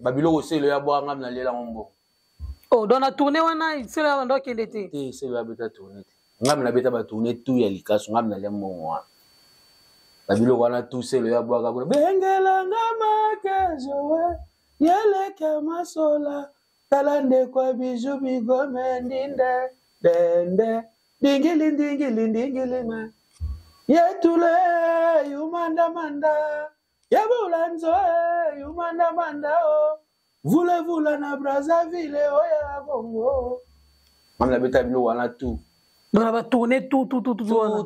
babilo aussi le ya boire ngam na lela ngombo. Oh, dans la tournée wana c'est là ndo qui était. C'est la beta tournée. Ngam na beta ba tournée tout ya likaso ngam na le mo. Babilo wana tout c'est le ya boire ngam bengela ngama kezowe yele kama sola talande kwa biju bigome ndinde dende dingili ma yetule yumanda manda yabulanzo yumanda manda o voulez-vous na Brazzaville oya Congo on la beta bilo wana tout on va tourner tout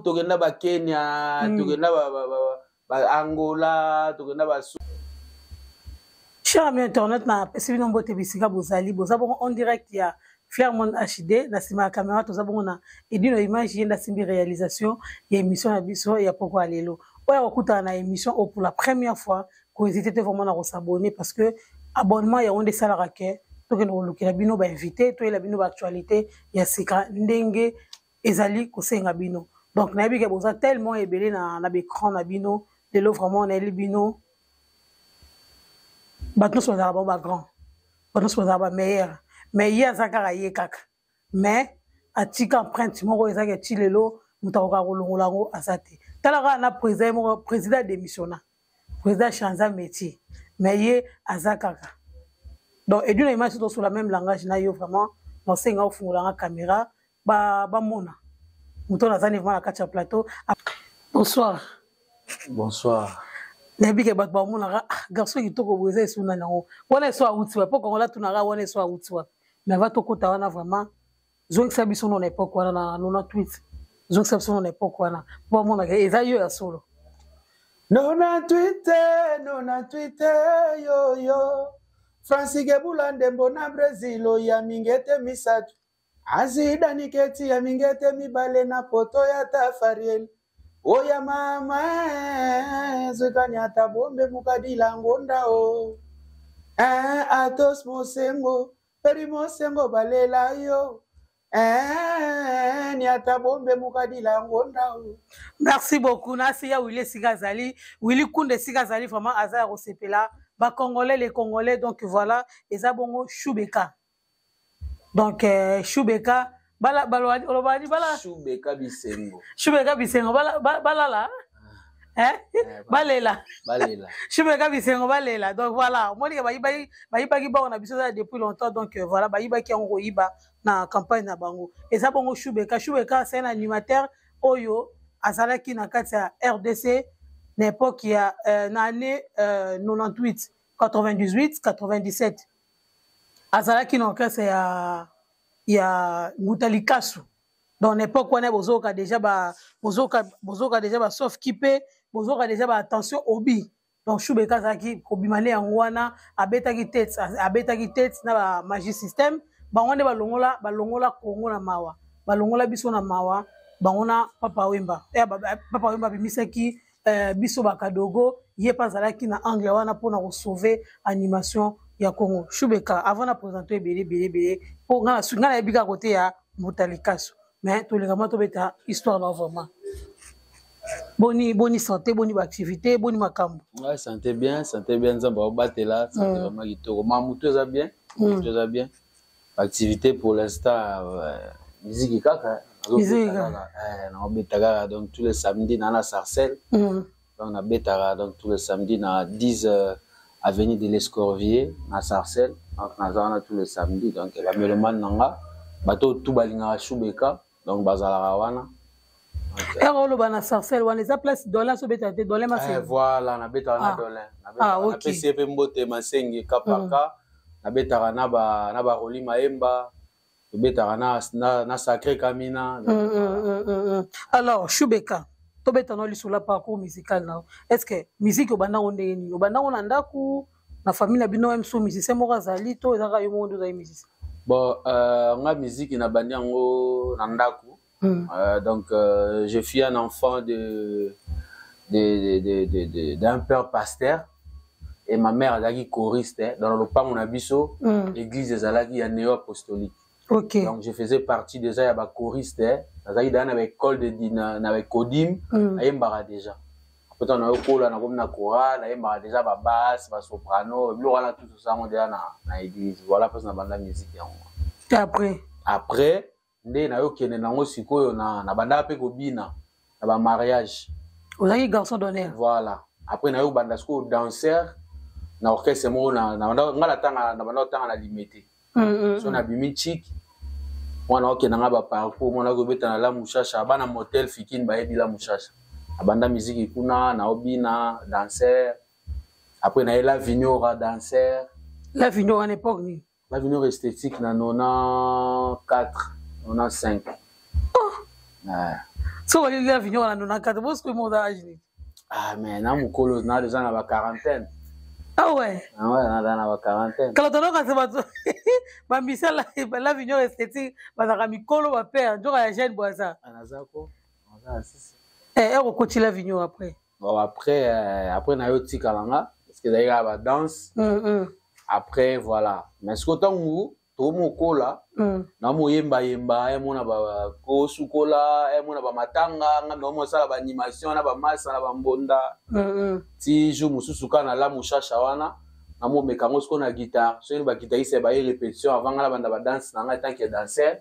tokenda ba Kenya tokenda ba Angola tokenda ba cher ami internet na pesi bino mbote bisika bozali bozabongo en direct ya Fairmont HD na sima caméra tozabongo na edino image yenda simbi réalisation ya émission na biso ya Pourquoi Lelo oya okuta na émission pour la première fois ko hésiter vraiment na s'abonner parce que abonnement ya onde salaka ke to ke no lokela bino ba invité to la bino ba actualité ya sika ndenge ezali ko senga bino donc na bika boza tellement ebelé na écran na bino lelo vraiment na bino batno so za ba grand batno so za ba meilleur mais hier zakara yekaka mais atika empreinte moko ezaka tilelo mutakoka kolongola ngo asate talaka na président démissionnant président chanza métier mais ye azakaka donc et d'une image sur la même langage na yo vraiment non senga ofungola nga caméra ba mona muto na zani vraiment na kacha plateau. Bonsoir. Bonsoir. Nabike bat ba mona garçon qui toko boza suna nango wana so awuti wa poko ngola tunara wana so awuti wa mais va toko ta wana vraiment zonk sabiso non époque wana na 98 zonk sabiso non époque wana ba mona ke eza yo ya solo non na Twitter yo Francis Gebulande mbona Brazil ya mingete misatu azida niketi ya mingete mibale na poto ya Tafariel oya mama zekani atabombe mukadila ngonda o atos mosengo peri mosengo balela yo ni atabombe mukadila ngonda o. Merci beaucoup nasi ya Willy Sigazali Willy Kunde Sigazali vraiment azaya rosepela ba congolais les congolais donc voilà eza bongo Choubeka donc Choubeka bala olobani bala Choubeka Bisengo bala balela Choubeka Bisengo balela donc voilà moni ba yibaki ba on a biso depuis longtemps donc voilà ba yibaki en roiba na campagne na bango eza bongo Choubeka c'est un animateur oyo azalaki na kati ya RDC na époque ya na année 98 98 97 azalaki na kati ya Mutalikasu dans l'époque on a bozoka déjà ba sauf kipe bozoka déjà ba attention obi donc Choubeka zaki kobimane yango wana abetaki tête na ba magie système bango nde balongola Kongo na mawa balongola biso na mawa bango na Papa Wemba Papa Wemba bimisaki biso bakadogo ye pazalaki na angle wana pour na sauver animation ya Congo. Choubeka avant na présenter belé pour ngana ebika côté ya Mutalikasu mais tous les gamins to beta histoire là vraiment boni santé boni activité boni makambo. Ouais, santé bien nzamba obatela santé vraiment kitoko mamuto za bien activité pour l'instant musique kaka na betaka donc tous les samedis na Sarcelles donc na betaka donc tous les samedis na 10 avenue de l'Escorvier na Sarcelles donc na tous les samedis donc la mélomane nanga bato tout balinga Choubeka donc bazala wana Erolo bana Sarcelles wana eza place dollar so beta te dollar masengi voilà na beta na dollar na PCP mbote masengi kapaka na beta na ba Roli Maemba beta na Sacré Camina. Alors Choubeka to beta no lisula parcours musical na est-ce que musique obanda onde ni obanda ona ndaku na famille na bino même so musicien mo razali to ezaka yo mondo za musicien bon nga musique na bandi yango na ndaku donc je suis un enfant d'un père pasteur et ma mère est choriste dans le pan on a biso l'église ezalaki ya néo-apostolique. Okay. Donc je faisais partie déjà ya choriste dans une école de avec Kodim ayembara déjà Quand on a eu cola, on a comme na chorale, on a déjà ba basse, ba soprano, on a tout ça on déjà na église. Voilà parce que na banda musique ya. Après, ndé na yo kene nango sikoyo na banda pe ko bina, na ba mariage. Vous avez garçon d'honneur. Voilà. Après na yo banda sko danseur, na orchestre mo na ngala tanga na banda tanga na limité. So na bimi chic. Mwana oke na nga ba parcours mwana ko beta na la mushasha bana motel fikine ba yebi la mushasha abanda musique kuna na obina danseur après na la vignora danseur la vignora en époque ni la vignora esthétique na 94 95 ouais so la vignora na 94 parce que mon âge ni ah mais na mukolo na déjà na ba quarantaine. Ah ouais. Ah ouais, on a la quarantaine. Quand on a commencé à misal la vignole esthétique, on a mis colo à père, donc à jeune boisa. Anazako, on a assisté. On continue la vignole après. Bon après na yo tikalanga parce que d'ailleurs la danse. Après voilà. Mais ce que tangu to mo kola, na mo yemba mona ba ko sukola, mona ba matanga, ngam mo sala ba animation na ba masa na ba mbonda. Ti jou mususu kana la mushasha wana, na mo mekango sko na guitare. So ni ba guitariste ba répétition avant la banda ba danse na nga tant que danseur.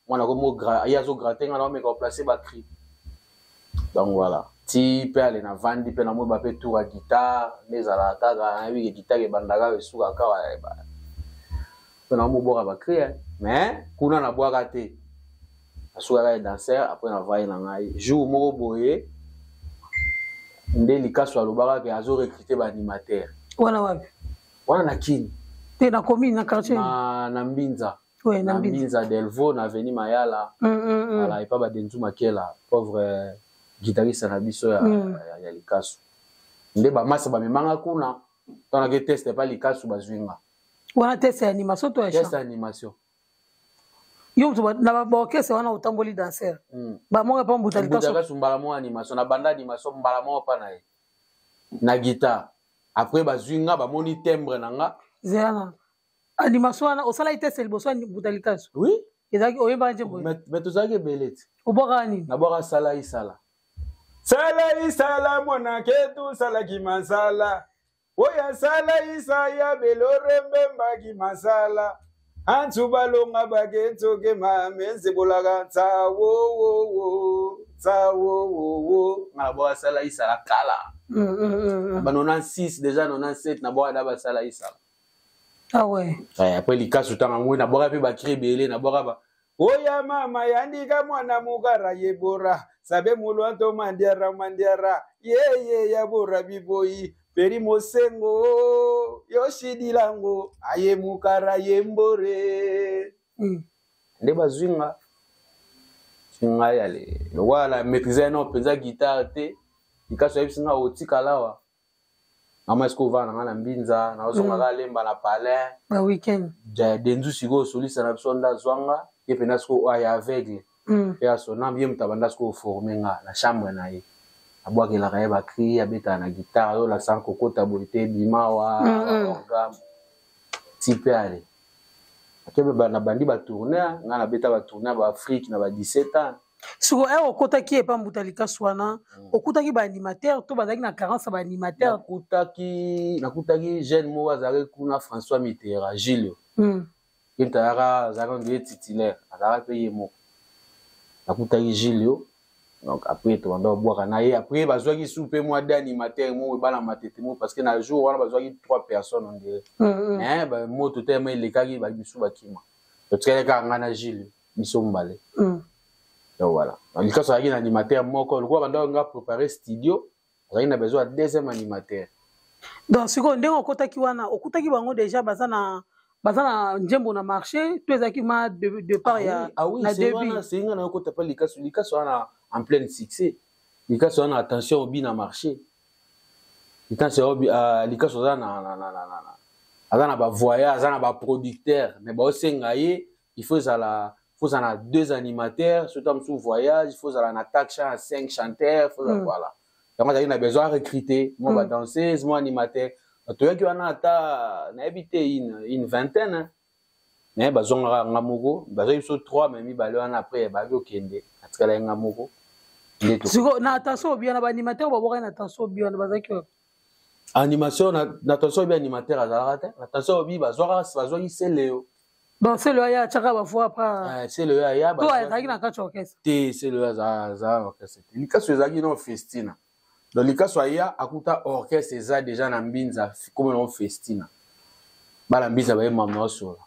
Mona ko mo ya zo gratter na me ko placer ba cri. Donc voilà. Ti pe ale na vandi pe na mo ba pe tour à guitare, les ala kaga na bi guitare bandaga be suka ka wa ba. On a boire ba créer mais kuna na boire raté asuka danseur après na vai na ngai jour moko boye ndeli kaso alobaka ke azo recruter ba animateur wana wapi wana na kini te na commune na quartier na Mbinza ouais na Mbinza Delvaux na avenue Mayala voilà et pas ba Denzu Makela pauvre guitariste na biso ya likaso nde ba masa ba memanga kuna tona ke teste pas likaso bazwinga. Wana test animation to test animation. Yo na ba orchestre wana utamboli danseur. Ba mo pa mbuta likaso. Mbuta mbala mo animation na banda animation mbala mo pa na ye. Na guitare. Après ba zwinga ba moni timbre nanga. Zéana. Animation wana osala test liboso mbuta likaso. Oui. Ezaki oyeba nje boye. Mais to zaki beleti. Oboka ni. Na boka sala isala. Sala isala mona ketu sala ki masala. Oya sala isa ya belorembe mbaki masala. Antu balonga bagenzo ke mamenze bolaga tsa wo. Na boka sala isa la kala. Ba 96 déjà 97 na boka da ba sala isa. Ah ouais. Après likaso tanga ngwe na boka pe ba créer belé na boka ba. Oya mama yandika mwana mugara yebora. Sabe mulwanto mandiara. Ye ya bora biboyi. Peri mosengo yoshidi lango aye mukara yembore nde bazwinga singa yale wala maîtriser no penza guitare te ikaso yebisinga otikalawa mama esko vana na Mbinza na ozonga ka lemba na palais ba weekend ja denzu sigo solisa na sonda zwanga ye penasko aya aveugle ya sona bien mutabanda sko formenga na chambre na ye abwaki la kaye ba cri abeta na guitare yo la sans kokota bolite bimawa orgam type ale akebe ba na bandi ba tourner nga na beta ba tourner ba Afrique na ba 17 ans suko okota ki epa mbuta likaso wana okutaki ba animateur to bazaki na carence ba animateur nakutaki jeune mo azare kuna François Mitterrand Gilles intara zaka ngi titulaire azara pe yemo nakutaki Gilles. Donc après tu vas boire na ye après bazwaki souper moi d'animateur mo ba la matete mo parce que na jour wana bazwaki 3 personnes on dirait mais ba mo tout tellement les kaki ba bisu bakima to tsele ka ngana Gilles biso mbale donc voilà donc quand ça y a un animateur moko quoi banda nga préparer studio ça y a besoin de deuxième animateur donc siko ndengo okotaki wana okutaki bango déjà bazana njembo na marché tu ezaki ma de part ya na début c'est nga na okota pa likaso wana en plein succès. Les cas sont en attention au bien à marché. Les cas sont les sont en voyage, en producteur. Mais bon, c'est il faut ça deux animateurs, surtout sous voyage, il faut ça la attaque 5 chanteurs, voilà. Donc on a besoin de recruter, moi va danseuse, moi animateur. Tu vois qu'il y en a habité une vingtaine. Mais bazonga ngamoko, bazo ils sont 3 mais mi balé après bazo kende. Atkala ngamoko. siko na attention bien na ba animateur ba boka na attention bien na bazaki animation na attention bien animateur azalaka te attention bi bazwaka c'est Léo donc c'est le ya chaka ba fois après c'est le ya ba toi ezaki na kacho orchestre te c'est le za orchestre likaso ezaki no festina donc likaso ya akuta orchestre eza déjà na mbinza comme no festina bala mbinza ba mama osola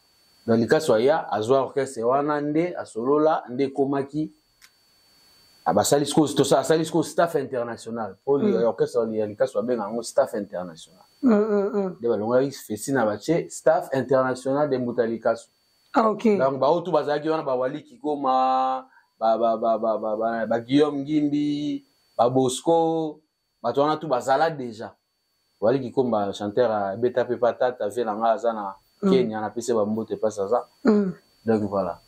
donc likaso ya azwa orchestre wana nde asolola nde komaki abasali sko staff international pour l'orchestre ya likaso benga ngo staff international de balonga festina bache staff international de Mbutalikaso. Ah, ok. Donc, bah, tout bazaki wana ba Wali Kikoma, ba Guillaume Ngimbi, ba Bosco, ba toana tout bazala déjà. Wali Kikoma chanteur Beta Pepata ta fait langa zana Kenya na pese ba mbote pas ça. Donc voilà.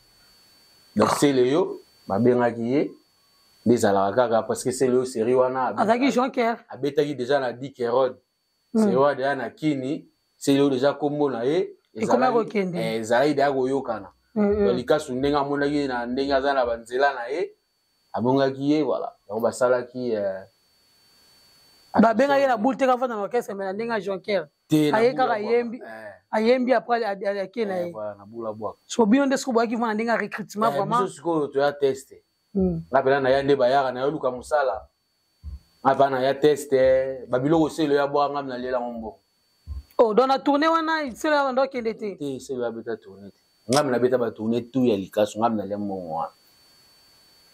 Donc c'est Léo, ba bengaki ye des alaka parce que c'est Léo série wana. Azaki Jonker. Abetaki déjà na Dick Herod. C'est wa déjà na Kini, c'est Léo déjà kombo na ye. Et comment rekende ezali da koyokana likasu ndenge amonaki na ndenge aza na banzela na ye abongaki ye voilà donc basalaki babenga ye na boule te kafanda na orchestre mais na ndenge Jonker ayekaka ayembi après ayake na ye voilà na boula bwaka so bino nde siko bwaki vana ndenge ya recrutement vraiment siko to ya teste ngapela na ya nde bayaka na yo luka musala ngapa na ya teste babiloko selo ya bwanga na lela ngombo. Oh, dans la tournée, on a c'est là on doit qu'il était. C'est là beta tournée. Ngam na beta ba tournée tout ya likaso ngam na lemo wa.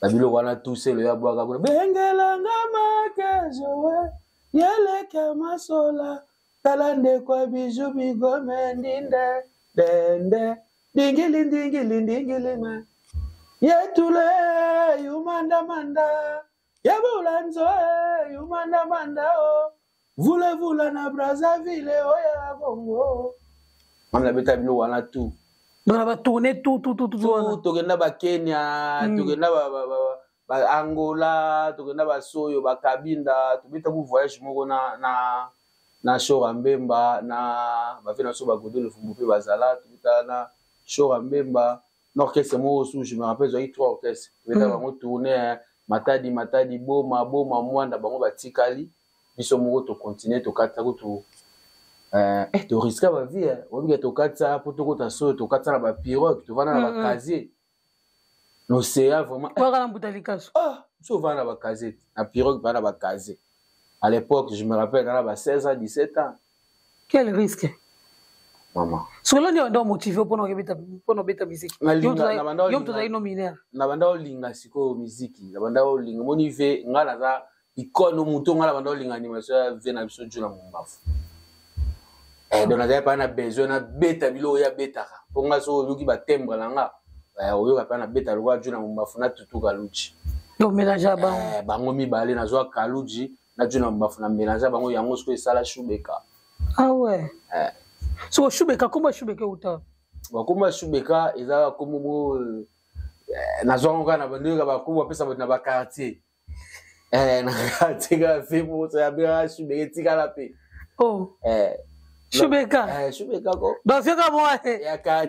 Babilo wana tout c'est le ya bwaga ko bengela ngama kezowe yele kama sola talande kwa biju bigome ndinde dende dingili ma yetule yumanda manda yabulanzo yumanda manda o. Voulez-vous na Brazzaville oya Congo? On a beta bilo wana tout. On va tourner tout. Tokenda ba Kenya, tokenda ba Angola, tokenda ba Soyo, ba Kabinda, tobita ku voyage moko na Shora Mbemba na ba fina so ba godo le fumbu pe bazala, tobita na Shora Mbemba, l'orchestre mo sous je me rappelle j'ai 3 orchestres. Tobita ba mo tourner Matadi boma mwanda bango batikali. Biso moko to continuer to kata ko to to risque ba vie on va to kata pour to kota so to kata na ba pirogue to vana na ba casier l'océan vraiment kwa Mbutalikaso so vana ba casier na pirogue vana ba casier à l'époque je me rappelle dans ba 16 ans 17 ans quel risque maman solo ni ndo motivé pour no beta musique yo to zaino mineur na banda olinga siko musique na banda olinga monive ngala za ikono muto ngala banda olinga animation vena biso juna mumbafu donc na pas na besoin na beta bilo ya betaka ponga so luki ba tembre langa oyo ka na beta lwa juna mumbafu na tutu kaluji donc mélange ba bango mibale na zo kaluji na juna mumbafu na mélange bango yango siko esala Shubeka. Ah ouais so Shubeka comment Shubeka uta bakoma Shubeka ezala komo na zonga na bandoka bakoma pesa na ba quartier na quartier ga fimo so ya bia Shubeka tikala pe Shubeka Shubeka ko donc c'est comme moi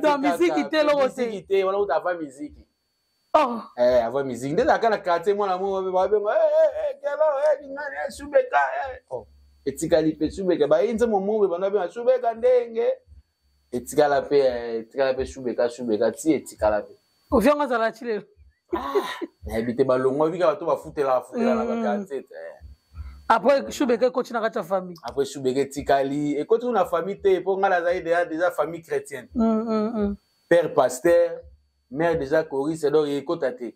dans musique te wala utafa musique avant musique nde akana quartier mwana mo ba benga kelo ngani Shubeka etikali pe Shubeka ba inze momo bana benga Shubeka ndenge etikala pe Shubeka ti etikala pe ofianga zala chile habite balongo bika bato bafutela na bakante après Shubeka continue na ta famille après Shubeka etikali et continue na famille te pour ngala za déjà famille chrétienne père pasteur mère déjà choriste donc ekotate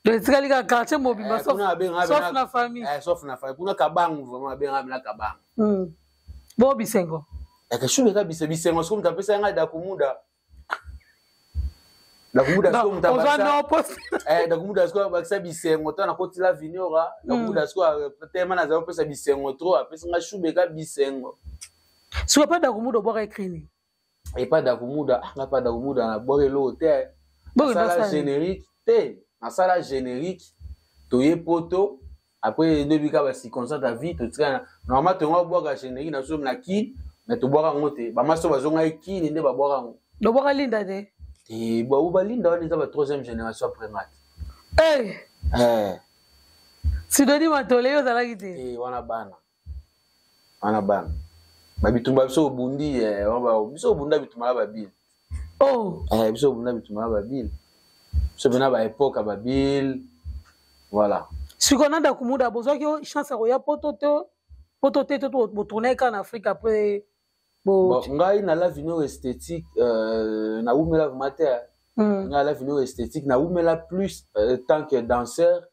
le etikali ka quartier mobimba sauf na famille sauf na famille kuna kabangu vraiment benga na kabangu bo bisengo que Shubeka bisengo somo tapesa nga da kumuda la kumuda sko mtabasa da kumuda sko bakisa bisengo to na kotila vinora da kumuda sko tellement na za pesa bisengo trop apesa nga Shubeka bisengo so pas da kumuda bo écrit et pas da kumuda nga pas da kumuda na borelo te sala générique te na sala générique to ye poto après depuis ka ba circonstance ta vie to tika normalement to ngo boka générique na so na ki mais to boka ngote ba maso bazonga ki nde ba boka ngo do boka linda de et ba linda on est la 3e génération après mat Sidoni Matole yo zala kite. wana bana babitumba biso obundi biso obunda bitumba babile biso obunda bitumba babile biso bena ba époque babile voilà sikonanda kumuda bozwaki chance ya poto te to botourner en Afrique après bon ngai na la vie esthétique na umela mater ngai la vie esthétique na umela plus tant que danseur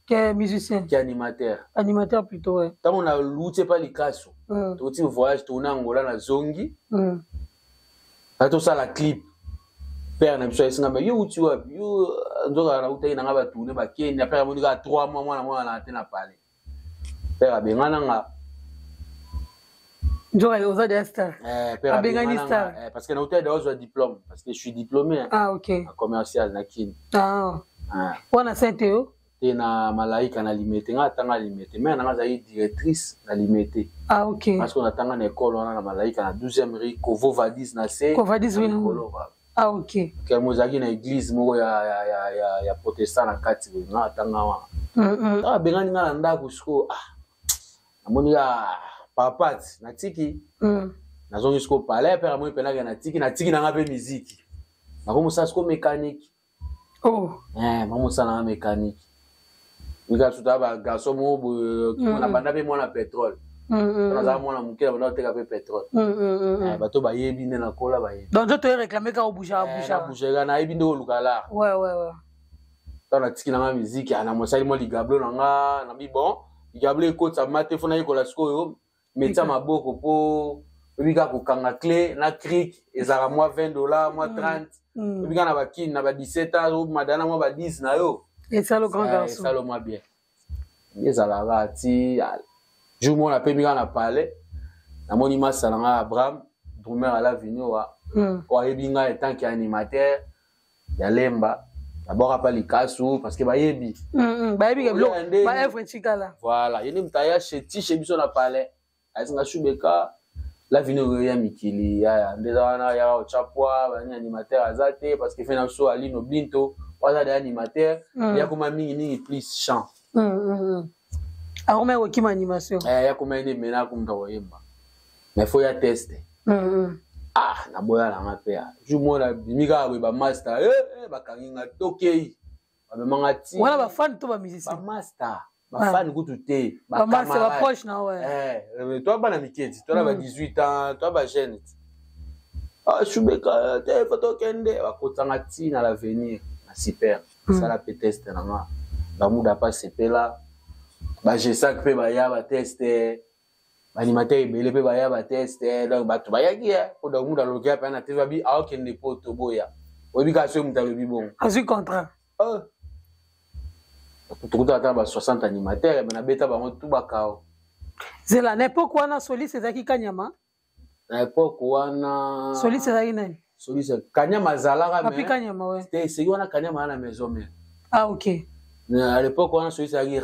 que musicien que animateur plutôt ouais tant on a lutté pas les casso tout petit voyage tourner Angola na zongi tout ça la clip père na biso esinga mais yo tu vois yo nzoka na utai na ngaba tourner ba Kenya père mo nika 3 mois na tena pale père abengana nga nzoka yo za star père abengani star parce que na utai d'avoir diplôme parce que je suis diplômé OK en commercial na Kini wana Saint-Théo et na malaika na limité nga tanga limité mais na nga directrice na limité OK parce qu'on attend na école on na malaika na 12e rue Kovo Vadis na C Vadis OK que mozaki na église moko ya protestant na kati nga tanga wa bengani nga na ndako siko amoni ya papati na tiki na zongi siko palais père moi penaka na tiki na nga pe musique na komo sa siko mécanique maman ça na mécanique nika tuta ba garçon mo na banda pe mo na pétrole na za mo na mukela banda teka pe pétrole bato ba yebi ne na kola ba yebi donc je te réclamer ka bouger na yebi ndo lukala ouais na tiki na musique na mo sali mo ligablo na mi bon ligablo écoute ça mate fona yikola siko yo metsa maboko po bika ko kanga clé na cric ezara moi $20 moi 30 bika na bakini na ba 17 ans madana moi ba 10 na yo et ça le grand garçon ça le moi bien ezala rati jour moi na pe bika na palais na moni masalanga Abraham drummer à l'avenue wa yebinga étant qu'animateur ya lemba d'abord pas les kasu parce que ba yebi ba evre chikala voilà yeni mtaya chez biso na palais asinga shubeka la vino ya mikili ya ndeza wana ya ochapwa bani animateur azate parce que fait na so ali no binto waza de animateur ya kuma mingi plus chant arome okima animation ya kuma ine mena kumta woyemba mais faut ya tester na boya la ngapea jumo na bimika ba master ba kanginga tokei ba mangati wala ba fan to ba musicien ba master ba fan kutu te ba master ba proche na ouais toi bana miketi toi ba 18 ans toi ba jeune shubeka te photo kende ba kotanga ti na l'avenir na super ça la peut tester na nga ba muda pas sepela ba G5 pe ba ya ba tester animateur ibele pe ba ya ba tester donc ba to ba ya ki pour donc muda lokia pa na TV bi a kende poto boya obi ka so muta bi bon azu contrat tukuta ata ba 60 animateurs mais na beta bango tout bakao zela na époque wana Soliste ezaki Kanyama na époque wana Soliste ezaki nani Soliste Kanyama zalaka mais Kanyama ouais c'était c'est wana Kanyama na maison mère OK à l'époque wana Soliste ezaki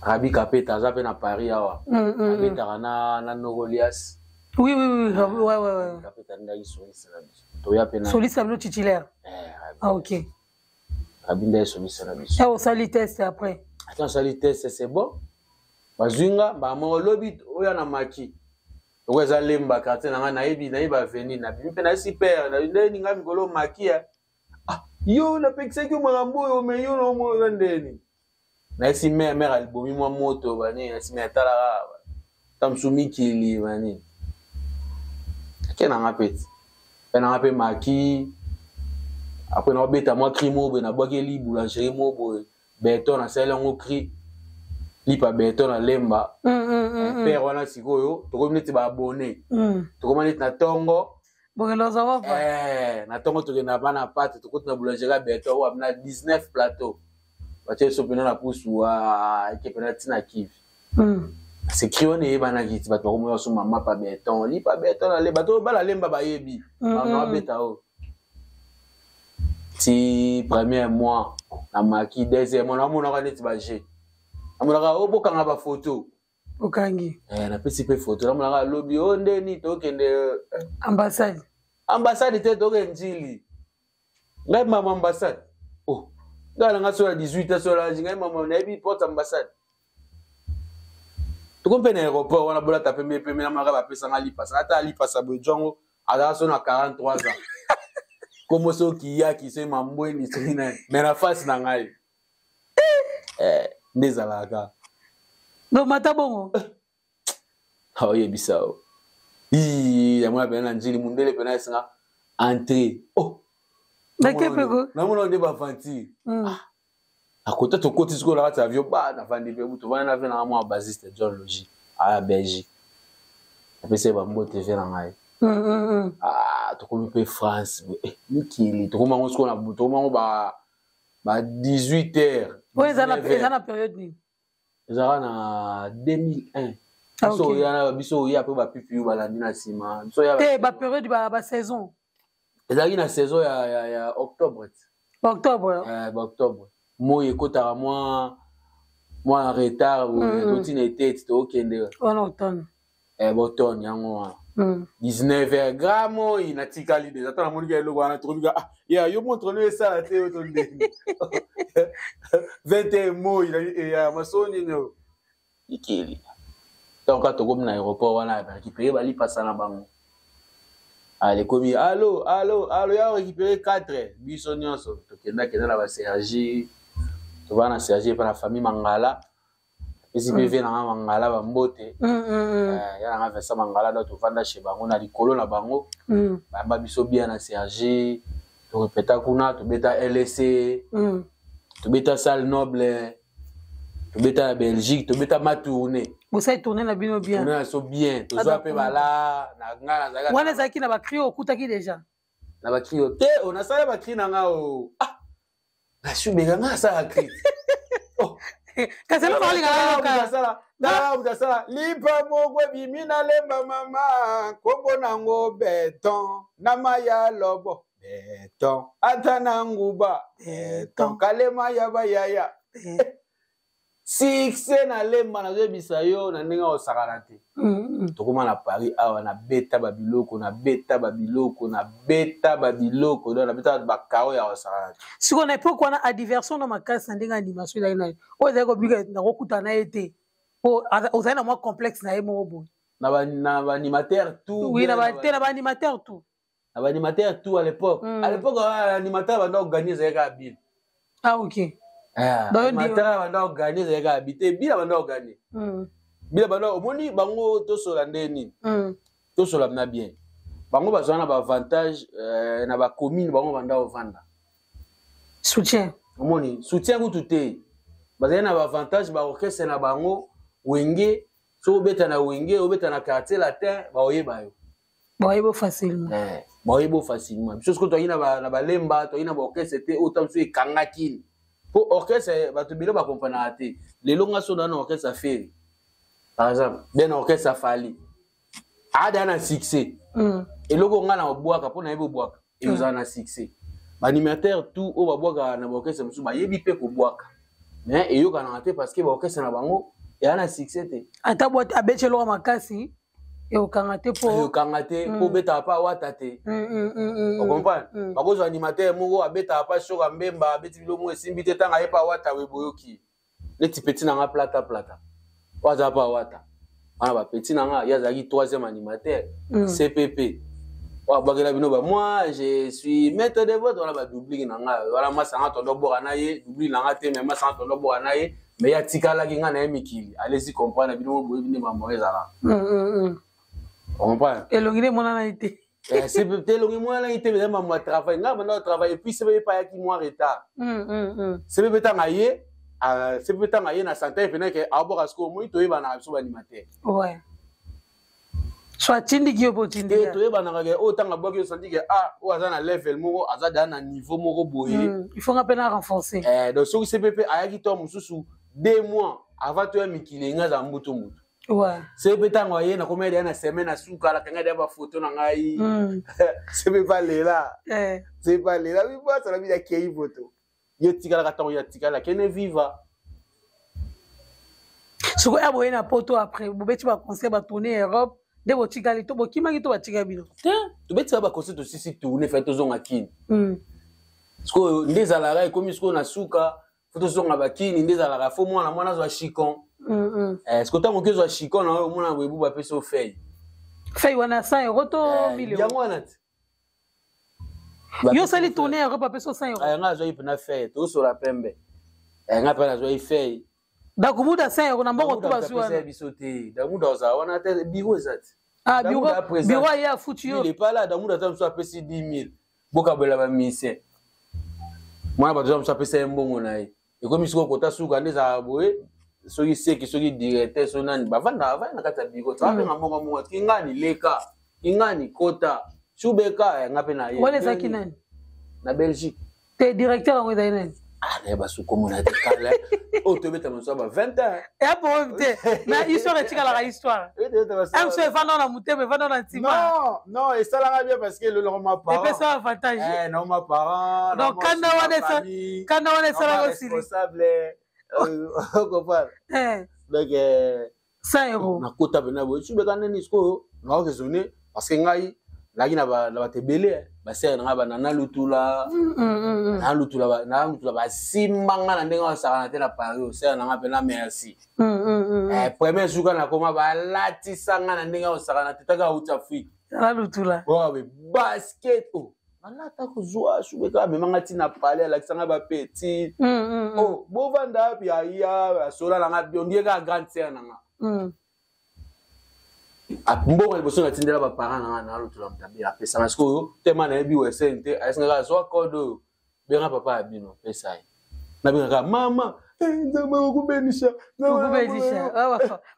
Rabi Kapeta za pe na Paris awa abeta na Nogolias oui ouais Kapeta ndaki Soliste na biso to ya pe na Soliste ablo titulaire OK Abinda Soliste na biso et au sali test après attends sali test c'est bon bazunga ba mo lobby oya na maki okweza lemba quartier na nga na yebi veni na bi pe na super na ndeni nga mikolo maki yo na pekse ki marambo yo me yo no mo ndeni na si mère albomi mo moto bani na si mère tala tamsumi kili bani kena ngapeti pe na ngape maki après na beta moi crimo be na bwakeli boulangerie mo boy beton na sala ngo cri lipa beton na lemba père wana sikoyo to komneti ba abonné to komneti na tongo bongelo za wafa na tongo to na bana pate to kotna boulangerie beton wa na 19 plateau batie so pena na pusu wa ke pena tina kiv c'est crione bana kiti bato ko mo so mama pa beton lipa beton na le bato bala lemba ba yebi na beta o ti premier mois na maki deuxième mois na mona ka neti ba G amona ka obokanga ba photo okangi na pesi pe photo na mona ka lobby o ndeni to kende ambassade te to ke njili ngai mama ambassade Nga nga so la 18 so la jinga maman na bi porte ambassade. Tu comprends l'aéroport on a bola taper mais na mara ba pesa nga lipasa ata lipasa bojongo ala so na 43 ans. Comme so qui ya qui se mambo ni trina mais na face na ngai. Ndezalaka. No mata bongo. Ah oui bisao. Ya mwana pena njili mundele pena singa entrer. Oh. Nakepeko. Na mwana ndeba vanti. À côté de côté de la avion, bah, na vandi pe mutu vana na mwa basiste John Logi à Belgique. Après c'est bambo TV na ngai. Ah, to komi pe France. Nikili, to koma ngo na buto ngo ba 18h. Ouais, ça na période ni. Ça na 2001. So ya biso ya pe ba pipi ba landi na sima. So ya ba période ba saison. Ezali na saison ya octobre. Octobre. Octobre. Moi ekota moi en retard ou tine tête to kende en automne automne yango 19h gramo inatikali déjà tant mon gars logo na trouver ya yo montre le ça la tête to ndenge 21 mois il ya masoni no ikili donc quand to comme na aéroport wana récupérer bali passa na bango allez commis allô ya récupérer 4 biso nyonso to kenda na ba Sergi tu vas na Sergi par la famille Mangala et si bébé na Mangala ba mbote ya na versa Mangala do to vanda chez bango na likolo na bango ba biso bien na Sergi to répéta kuna to beta LSC to beta salle noble to beta Belgique to beta ma tournée vous savez tourner na bino bien tourner so bien to zo pe bala na ngala zaka wana zaki na ba crio okutaki déjà na ba crio te on a sala ba crio na nga o la chubega nga sa cri oh kaselo na linga sala lipa mogwe bimina lemba mama kombo nango beton na maya lobo beton atana nguba beton kalema yaba yaya Six na lemba na zebisa yo na ndinga osakana te. Tokoma na Paris awa na beta babiloko na beta babiloko na beta babiloko do na beta bakao ya osakana. Siko na epoque wana a diversion na makasi na ndinga animation la ina. O za ko bika na kokuta na ete. O za na mo complexe na emo bo. Na ba animateur tout. Oui na ba animateur tout. Na ba animateur tout à l'époque. À l'époque animateur va donc gagner zeka bil. Ah OK. Matara banda organiser zeka habiter bila banda organiser bila banda omoni bango to sola ndeni to sola na bien bango bazana ba avantage na ba commune bango banda ovanda soutien omoni soutien ku tuté bazana ba avantage ba orchestre na bango wenge so beta na wenge obeta na quartier latin ba oyeba yo ba oyebo facilement ba oyebo facilement parce que to ina ba lemba to ina ba orchestre te autant so ekangaki. Pour orchestre, bah tu bilo ba comprendre até. Les longs sont dans orchestre fait. Par exemple, bien orchestre fali. Ada na succès. Et logo nga na boaka pour na yebo boaka. Et vous en a succès. Ba animateur tout au ba boaka na orchestre musu ba yebi pe ko boaka. Mais et yo kana raté parce que ba orchestre na bango et ana succès te. Ata boîte abechelo makasi. Et au kangate pour beta pa wata te. On comprend? Par cause animateur moko abeta pa shoka mbemba abeti bilo mo esimbi te tanga yepa wata weboyoki. Les petits petits na plata. Waza pa wata. Ana ba petit na nga yazaki 3e animateur CPP. Wa bagela bino ba moi je suis maître de vote wala ba double na nga wala masanga tondo bora na ye double na nga te mais masanga tondo bora na ye mais ya tikala ki nga na emikili. Allez-y comprendre bino bo bino ba moyeza. On comprend? Et l'ongile mon analyté. C'est peut-être l'ongile mon analyté, mais même moi travail, là maintenant travail et puis c'est pas qui moi retard. C'est peut-être ngaye, c'est peut-être ngaye na santé venait que abord à ce qu'on moi toi na so animateur. Ouais. Soit tindi qui opportunité. Et toi na ngaye autant abord que senti que o azana level moko azada na niveau moko boyer. Il faut un peu renforcer. Donc ce CPP ayaki to mususu 2 mois avant toi mikilenga za mbuto mutu. Ouais. C'est peut-être ngoye na comédie na semaine na suka la kanga ba photo na ngai. C'est pas là. C'est pas là. Oui pas ça la vie qui photo. Yo tikala ka ton ya tikala kene viva. Soko ya boye na poto après bobeti ba concert ba tourner Europe de bo tikali to bo kimaki to ba tikabino. Tu beti ba concert aussi si tourner fait to zonga kin. Siko ndezalaka ekomi siko na suka foto songa bakini ndezalaka fo mwana zo chicon. Siko tango kezo chicon na mwana boyebu ba peso feuille. Feuille wana 100 € to 1000 €. Yango wana. Yo sali tourner ya ba peso 100 €. Nga zo ipena feuille to so la pembe. Nga pa na zo feuille. Dakubuda 100 € na mboko to bazwa. Damuda za wana te bureau ezati. Ah bureau ya foutu yo. Il est pas là damuda ta so apesi 10 000. Boka bela ba mise. Mwana bato so apesi mbongo na ye. Ekomi siko kota suka ndeza boye. Soki seki soki directeur so nani bavanda na kata bureau. Tsabe ngambongo mo kingani leka. Kingani kota. Chubeka ngape na ye. Wale zaki nani? Na Belgique. T'es directeur en Weda. Ah, ne ba su komuna te kala. O to beta mo so ba 20 ans. Et pour te na histoire tika la histoire. Am so fana na mutebe fana na ntima. Non, et ça la bien parce que le ma parent. Et ça avantage. Non ma parent. Donc quand on est ça aussi responsable. Comprendre. Donc 100 €. Na kota bena bo chubeka neni sko na raisonner parce que ngai lagi na ba tebele ba ser na ba na lutula na lutula ba simbanga na ndenga sa na te na Paris ser na ngapena merci premier jour na koma ba lati sanga na ndenga sa na te taka uta Afrique na lutula be basket malata ko joa shubeka me manga tina pale la kisanga ba petit bo vanda pi aya sola la ngabi ondie ka grande ser na nga mbongo liboso na tindela ba parents na lutula mtabi apesa na siko tema na ebi wesente asinga zo kodo benga papa abino pesa na benga mama nzama ukubenisha mama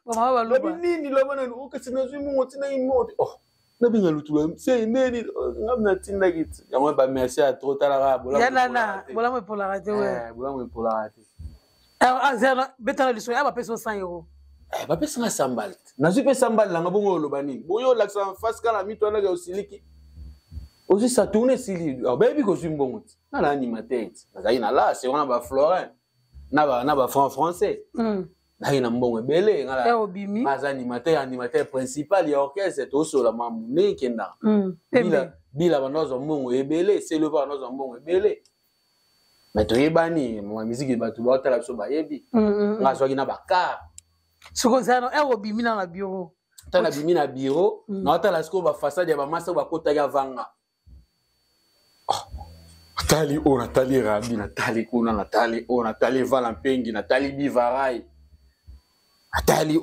baluba nini lo bana ukasina zwimu ngotina imoto na benga lutula se neni ngabna tinda kit yango ba merci à trop tala bola yana bola mo pola rate we bola mo pola rate azera betala liso ya ba peso 100 €. Ba pesa nga sambal. Nazu pe sambal la ngabongo lobani. Boyo laksa face kana mito na ga osiliki. Osi sa tourner sili. Baby ko zimbongo. Na la animateur. Na ina la c'est on ba Florent. Na ba français. Na ina mbongo belé ngala. Obimi. Maza animateur principal ya orchestre to so la mamune kenda. Bila banozo mbongo ebele, c'est le banozo mbongo ebele. Mais to yebani, mo musique ba to ba tala so ba yebi. Ngaso kina baka. Sukozano obimi na bureau. Tana bimi na bureau, na otala siko ba façade ya ba masa ba kota ya vanga. Natali Natali Rabi, Natali kuna, Natali Natali Valampengi, Natali Bivarai. Natali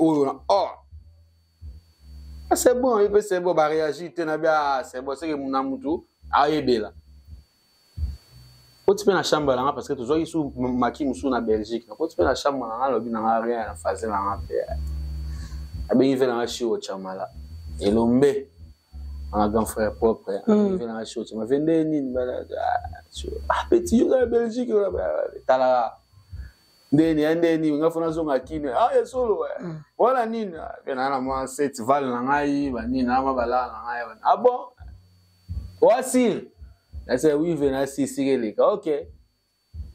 c'est bon, c'est bon, ba réagir, c'est bon, c'est que mon amutu ayebela. Quand tu na chambre là parce que tu vois ici maki musu na Belgique. Quand tu na chambre là lobi na rien na fazer na pe. Abi il na chiwo chamala. Elombe. Un grand frère propre. Il na chiwo chama vende nini bana. Petit yo na Belgique là tala. Ndeni ngafuna zonga kine. Ya solo we. Wala nini? Bena na moi set val na ngai bani na mabala na ngai. Bon. Voici. I said, we even I see Sigelika. Okay.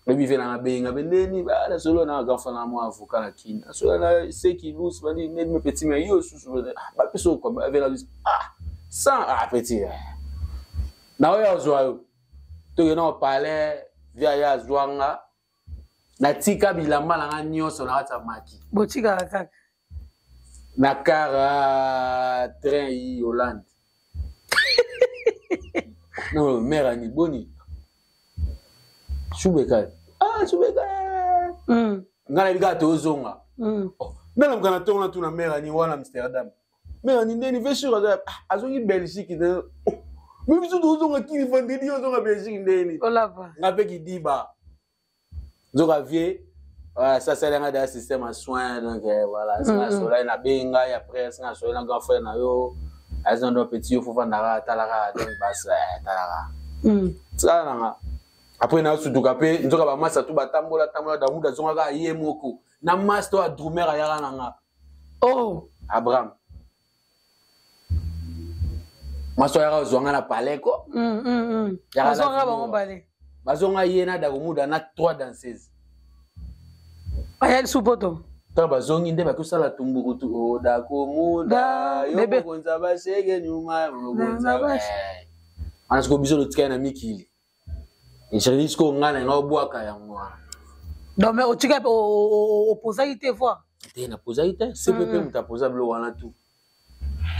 Maybe even I'm being a bendeni, but I solo now go for more avocat kin. So I say ki lose money, need me petit me you so but person come avec this sans petit. Now ya zo to you know parler via ya zwanga na tika bilamba na nyonso na hata maki. Botika kaka. Na car train yi Hollande. Non, mère ni boni. Chubeka. Chubeka. Ngana biga to zonga. Nana mkana tona tu na mère ni wana Amsterdam. Mère ni ndeni vesho azongi Belgique de. Mimi so to zonga kini vendedi yo zonga Belgique ndeni. Olava. Ngape ki diba. Zoka vie. Ça c'est un système à soins donc voilà, ça sola na benga ya après ça sola na grand frère na yo. Azan do petit yo fofa ndara talaka donc basa talaka ça na après na sutuka pe nzoka ba masa tu batambola da muda zonga ka ye moko na master a drumer ya nga Abraham master ya zonga na paleko ya zonga ba ngobale bazonga ye na da muda na 3 danseuses aya supoto Taba zongi nde bakusala tumburu tu oda komuda yo konza bashege nyuma konza anasko biso lotika na mikili et je risque qu'on gagne un bois kaya moi donc mais tu as opposé te voir te na posé ite CPP muta posa bilo wana tout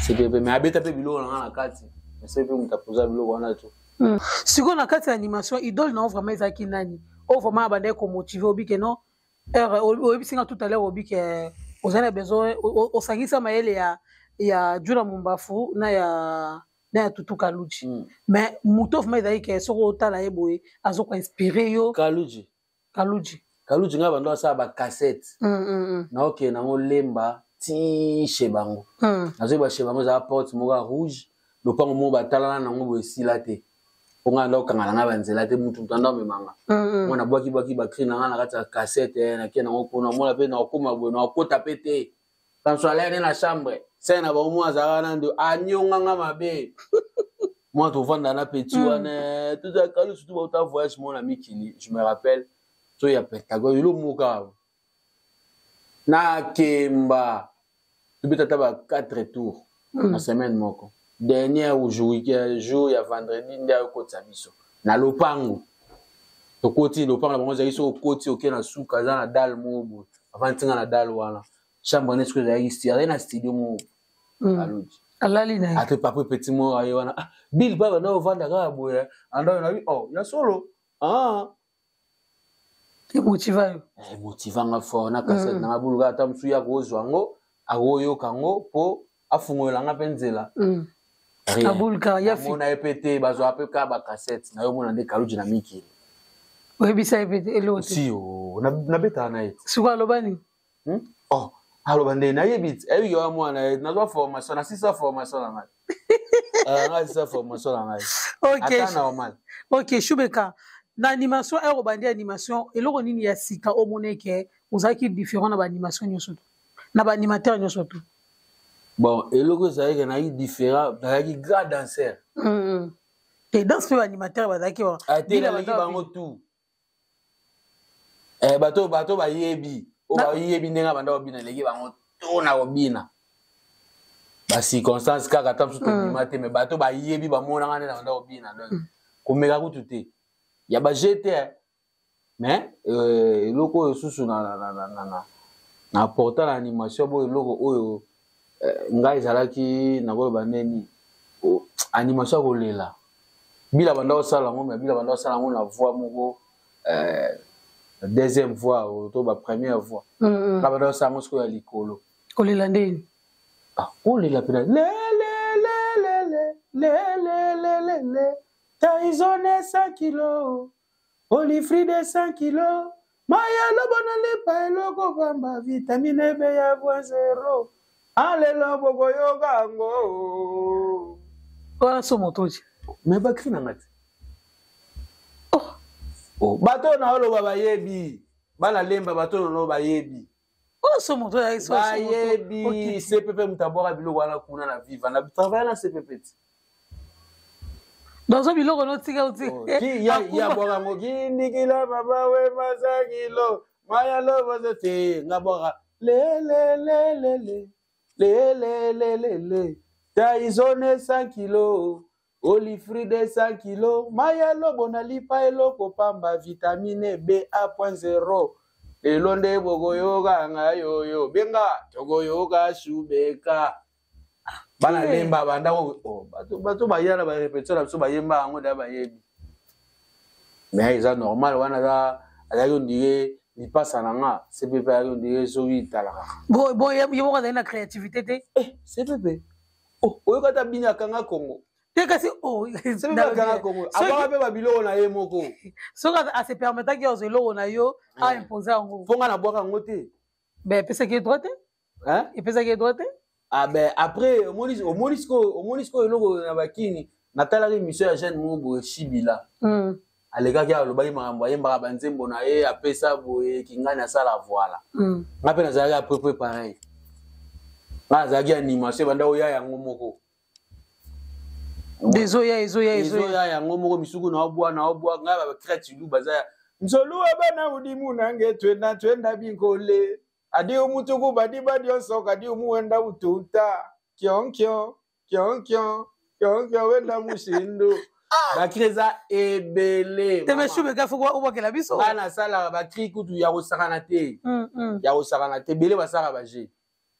CPP mais abeta pe bilo na kati CPP muta posa bilo wana tout si on a kati animation idole non vraiment ezaki nani o vraiment abandé ko motiver obi que non obi singa tout à l'heure obi que aux a besoin au sangisa maele ya Jula Mumbafu na ya Tutu Kaluji mais muto vraiment ezaki que soko tala eboye azoko inspirer yo Kaluji nga bando sa ba cassette na OK na ngolemba ti shebango nazo ba shebango za porte moga rouge lopango mo batalana na ngo esila te onga ndo kangala nga banzela te mutu tanda memanga mona bwaki ba krina nga na kata cassette na kena ngo kuna mona pe na okoma bwe na okota pete quand soit aller na chambre c'est na ba mo azara na ndo anyonga nga mabe moi to vanda na petit wana tout ça quand surtout ba ta voyage mon ami Kili je me rappelle so ya Pentagon ilo muka na kemba tubita taba 4 tours na semaine moko dernier jour ya vendredi ndia ko tsabiso na lopango to koti lopango bango za iso koti oke na suka za na dal mobo avant tinga na dal wana chambre ne ce ya ici na studio mo Kaluji alali na ate papa petit mo ayo wana bill baba na vanda ga boya ando na ya solo motivanga fort na cassette na buluga ata msu ya kozwango agoyo kango po afungola nga penzela abulka ya fi mona epete bazo apeka ba cassette na yo mona nde Kaluji na Mikili webisa epete elote si na beta na ete suka lobani aloba nde na yebit eyo yo mwana na zo formation na sisa formation na ngai na sisa formation na ngai ata normal OK Shubeka na animation ero bandi animation eloko nini ya sika o moneke ozaki différent na ba animation nyoso na ba animateur nyoso tout bon eloko zaike na différent na ki grand danseur et danse pe animateur bazaki ba bila bango tout bato ba yebi o ba yebi ndenga banda obina leki bango to na obina ba circonstance kaka tam surtout animateur mais bato ba yebi ba mona ngane na banda obina donc komeka kututé ya ba jeter mais eloko susu na porta la animation bo eloko oyo ngai zalaki na ko baneni animation ko lela bila banda osala ngo mais bila banda osala ngo na voix moko deuxième voix to ba première voix la banda osala ngo sko ya likolo ko lela ndeni ko lela pena le Taizone 100 kilos, Olifride 100 kilos, Maya lobona lepa eloko bamba vitamine B ya .0. Alelo boko yoga ngo. Wala somo toji. Me bakri na ngati. Bato na olo baba yebi. Bala lemba bato no ba yebi. Wala somo toji ya iso. Ba yebi CPP mutabora bilo wana kuna na viva na travailler na CPP. Dans un biloko no tika uti. Ki ya boga mo gindikila baba we masakilo. Maya lobo zote ngabora le Taizone 100 kilos, Olifride 100 kilos, Maya lobo na lipa eloko pamba vitamine B A.0. Elonde bogo yoga ngayo benga togo yoga Shubeka. Bana lemba banda bato bayana ba répéter la so bayemba ngo da bayebi. Mais c'est normal wana da alayo ndiye ni passe à nga CPP alayo ndiye so vitala. Bon yebo ka na créativité te. CPP. Oyo kata bina kanga Congo. Te kasi CPP kanga Congo. Aba be babilo na ye moko. So ka a se permettre que ozelo na yo a imposer ngo. Ponga na boka ngote. Ben pesa ki droite? Hein? Et pesa ki droite? Ah ben après au Monisco eloko na bakini natala ki mission ya jeune mo Shibila. Alega kia lobayi makambo yemba banzembo na ye apesa boye kingana sala voila. Ngape na zaga à peu près pareil. Na zaga animation banda oya yango moko. Désolé yango moko misuku na obwa ngaba ba crête lu bazaya. Nzolu abana udimu nange twenda binkole. Adi umutuku badi onsoka adi umuwenda ututa. Kyonkyo wenda mushindu. bakri eza ebele te me Shubeka faut obakela biso bana sala bakri kutu ya kosakana te ya kosakana te ebele basala baje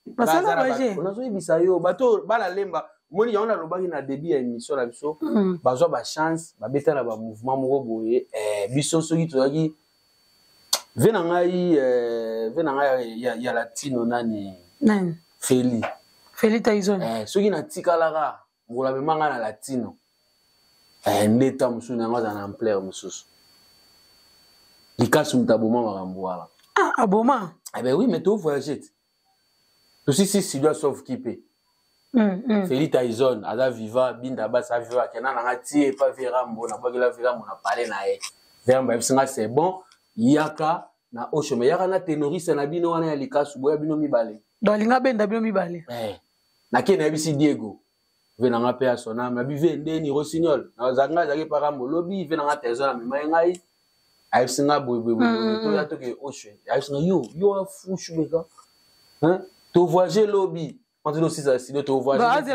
basala baje onazoyebisa yo bato bana lemba moni yango nalobaki na début ya émission na biso bazwa bachance babeta na bamouvement moko boye biso soki tozalaki ve na ngai ya latino nani Feli Tyson soki natikalaka ngola memanga na latino ndeta mosusu nango aza na ampleur mosusu likasu mutu aboma makambo wana aboma ben oui mais tovoyage te tosisi sidoa sauf kipe Feli Tyson aza viva binda basi aviva akenda nanga tie pa verambo nabwakela verambo na pale na ye verambo ayebisinga c'est bon yaka na oshome yaka na tenoriste na bino wana ya likasu boya bino mibale dolinga benda bino mibale nake nayebisi Diego ve nanga mpe ya soname nabive ndeni rosignol nazanga azalaki parambo lobi ve nanga Tyson amema ngai ayebisinga boyeboyeboye toya toke oshwe ayebisinga yo afu Shubeka to voyager lobi quand tu aussi ça sinon to voyager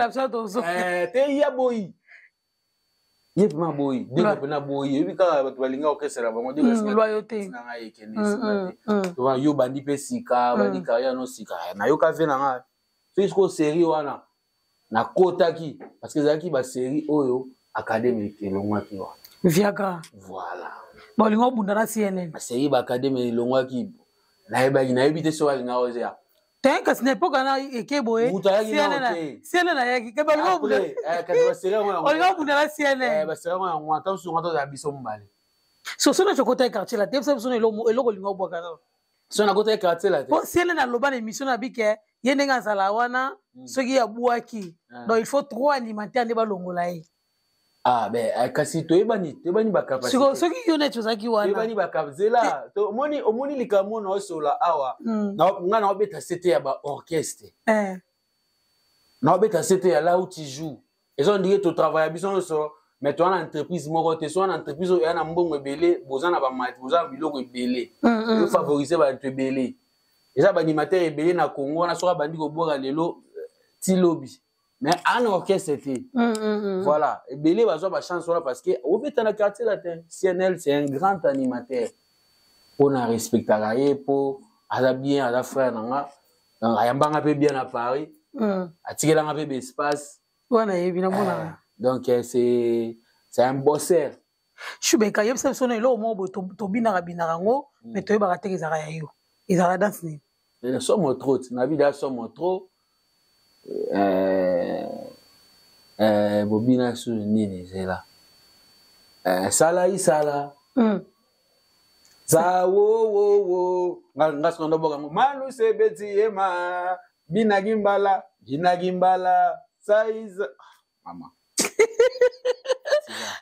te ya boy ye pema boy dingo pena boy yebi ka bato balinga okesera bango dingo loyauté na ngai ekene to yo bandi pe sika bandi carrière no sika na yo ka ve na nga fisco série wana na kotaki parce que zaki ba série oyo académique elongwaki wa Viagra voilà bolingo bunda na CNN série ba académique elongwaki na yebi te so alinga ozea Tenka sinepoka na ekeboe CNN na yaki ke bolingo bunda ka série wana bolingo bunda na CNN ba série wana ngwa tansu ngwa to biso mbale so na chokota quartier la tepsa biso eloko lingo bwaka na so na kota quartier la po CNN na loba na émission na bike yende nga sala wana soki ya buaki donc il faut trop alimenter ande balongola ye ben kasi toyebani ba capacité soki yo neto zaki wana toyebani ba capacité to omoni likamo na osola awa nga na obeta sete ya ba orchestre na obeta sete ya là où tu joues et on dirait to travailler biso so mais toi na entreprise moko te so na entreprise ya na mbongo ebele bozana ba mat bozana biloko ebele yo favoriser ba to ebele eza ba animateur ebele na Congo na soka bandi ko boka lelo ti lobby mais un orchestre était voilà et belé bazwa ba chance là parce que au fait dans quartier latin CNL c'est un grand animateur on a respecté raie pour ala bien ala frère nanga ayambanga pe bien à Paris atikela nga pe espace wana yebina mona donc c'est un bosseur Shubeka yebisa sona elo mo to binaka ngo mais to yeba katekezaka ya yo ezaka dance ni somme trop na vida somme trop bobina su nini zela sala isala za wo ngaso ndo boka manu sebeti ema bina gimbala saiza mama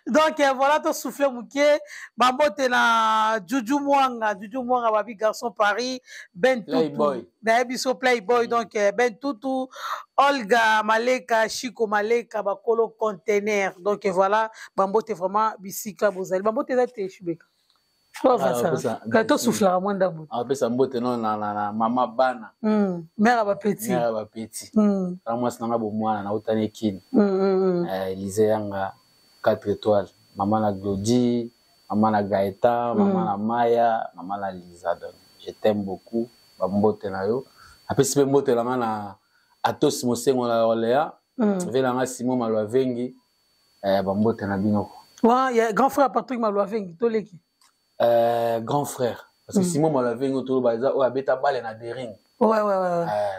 donc voilà to souffler mouké bambote na Juju Mwanga babi garçon Paris Ben Tutu biso Playboy donc Ben Tutu Olga Maleka Chico Maleka bakolo conteneur donc voilà bambote vraiment bisika bozali bambote za te Shubeka ka to souffler mwanda bo pesa mbote non na mama bana mère ba petit la moi nanga bo mwana na utane kini Elise yanga 4 étoiles maman na Glody maman na Gaëtan maman na Maya maman na Lisa donc je t'aime beaucoup bambote na yo apesi pe mbote langa na Atos Mosengo la Orléans vela nga Simon Malwa Vengi bambote na binoko wa ya grand frère Patrick Malwa Vengi toleki grand frère parce que Simon Malwa Vengi to baza o abeta balle na dering ouais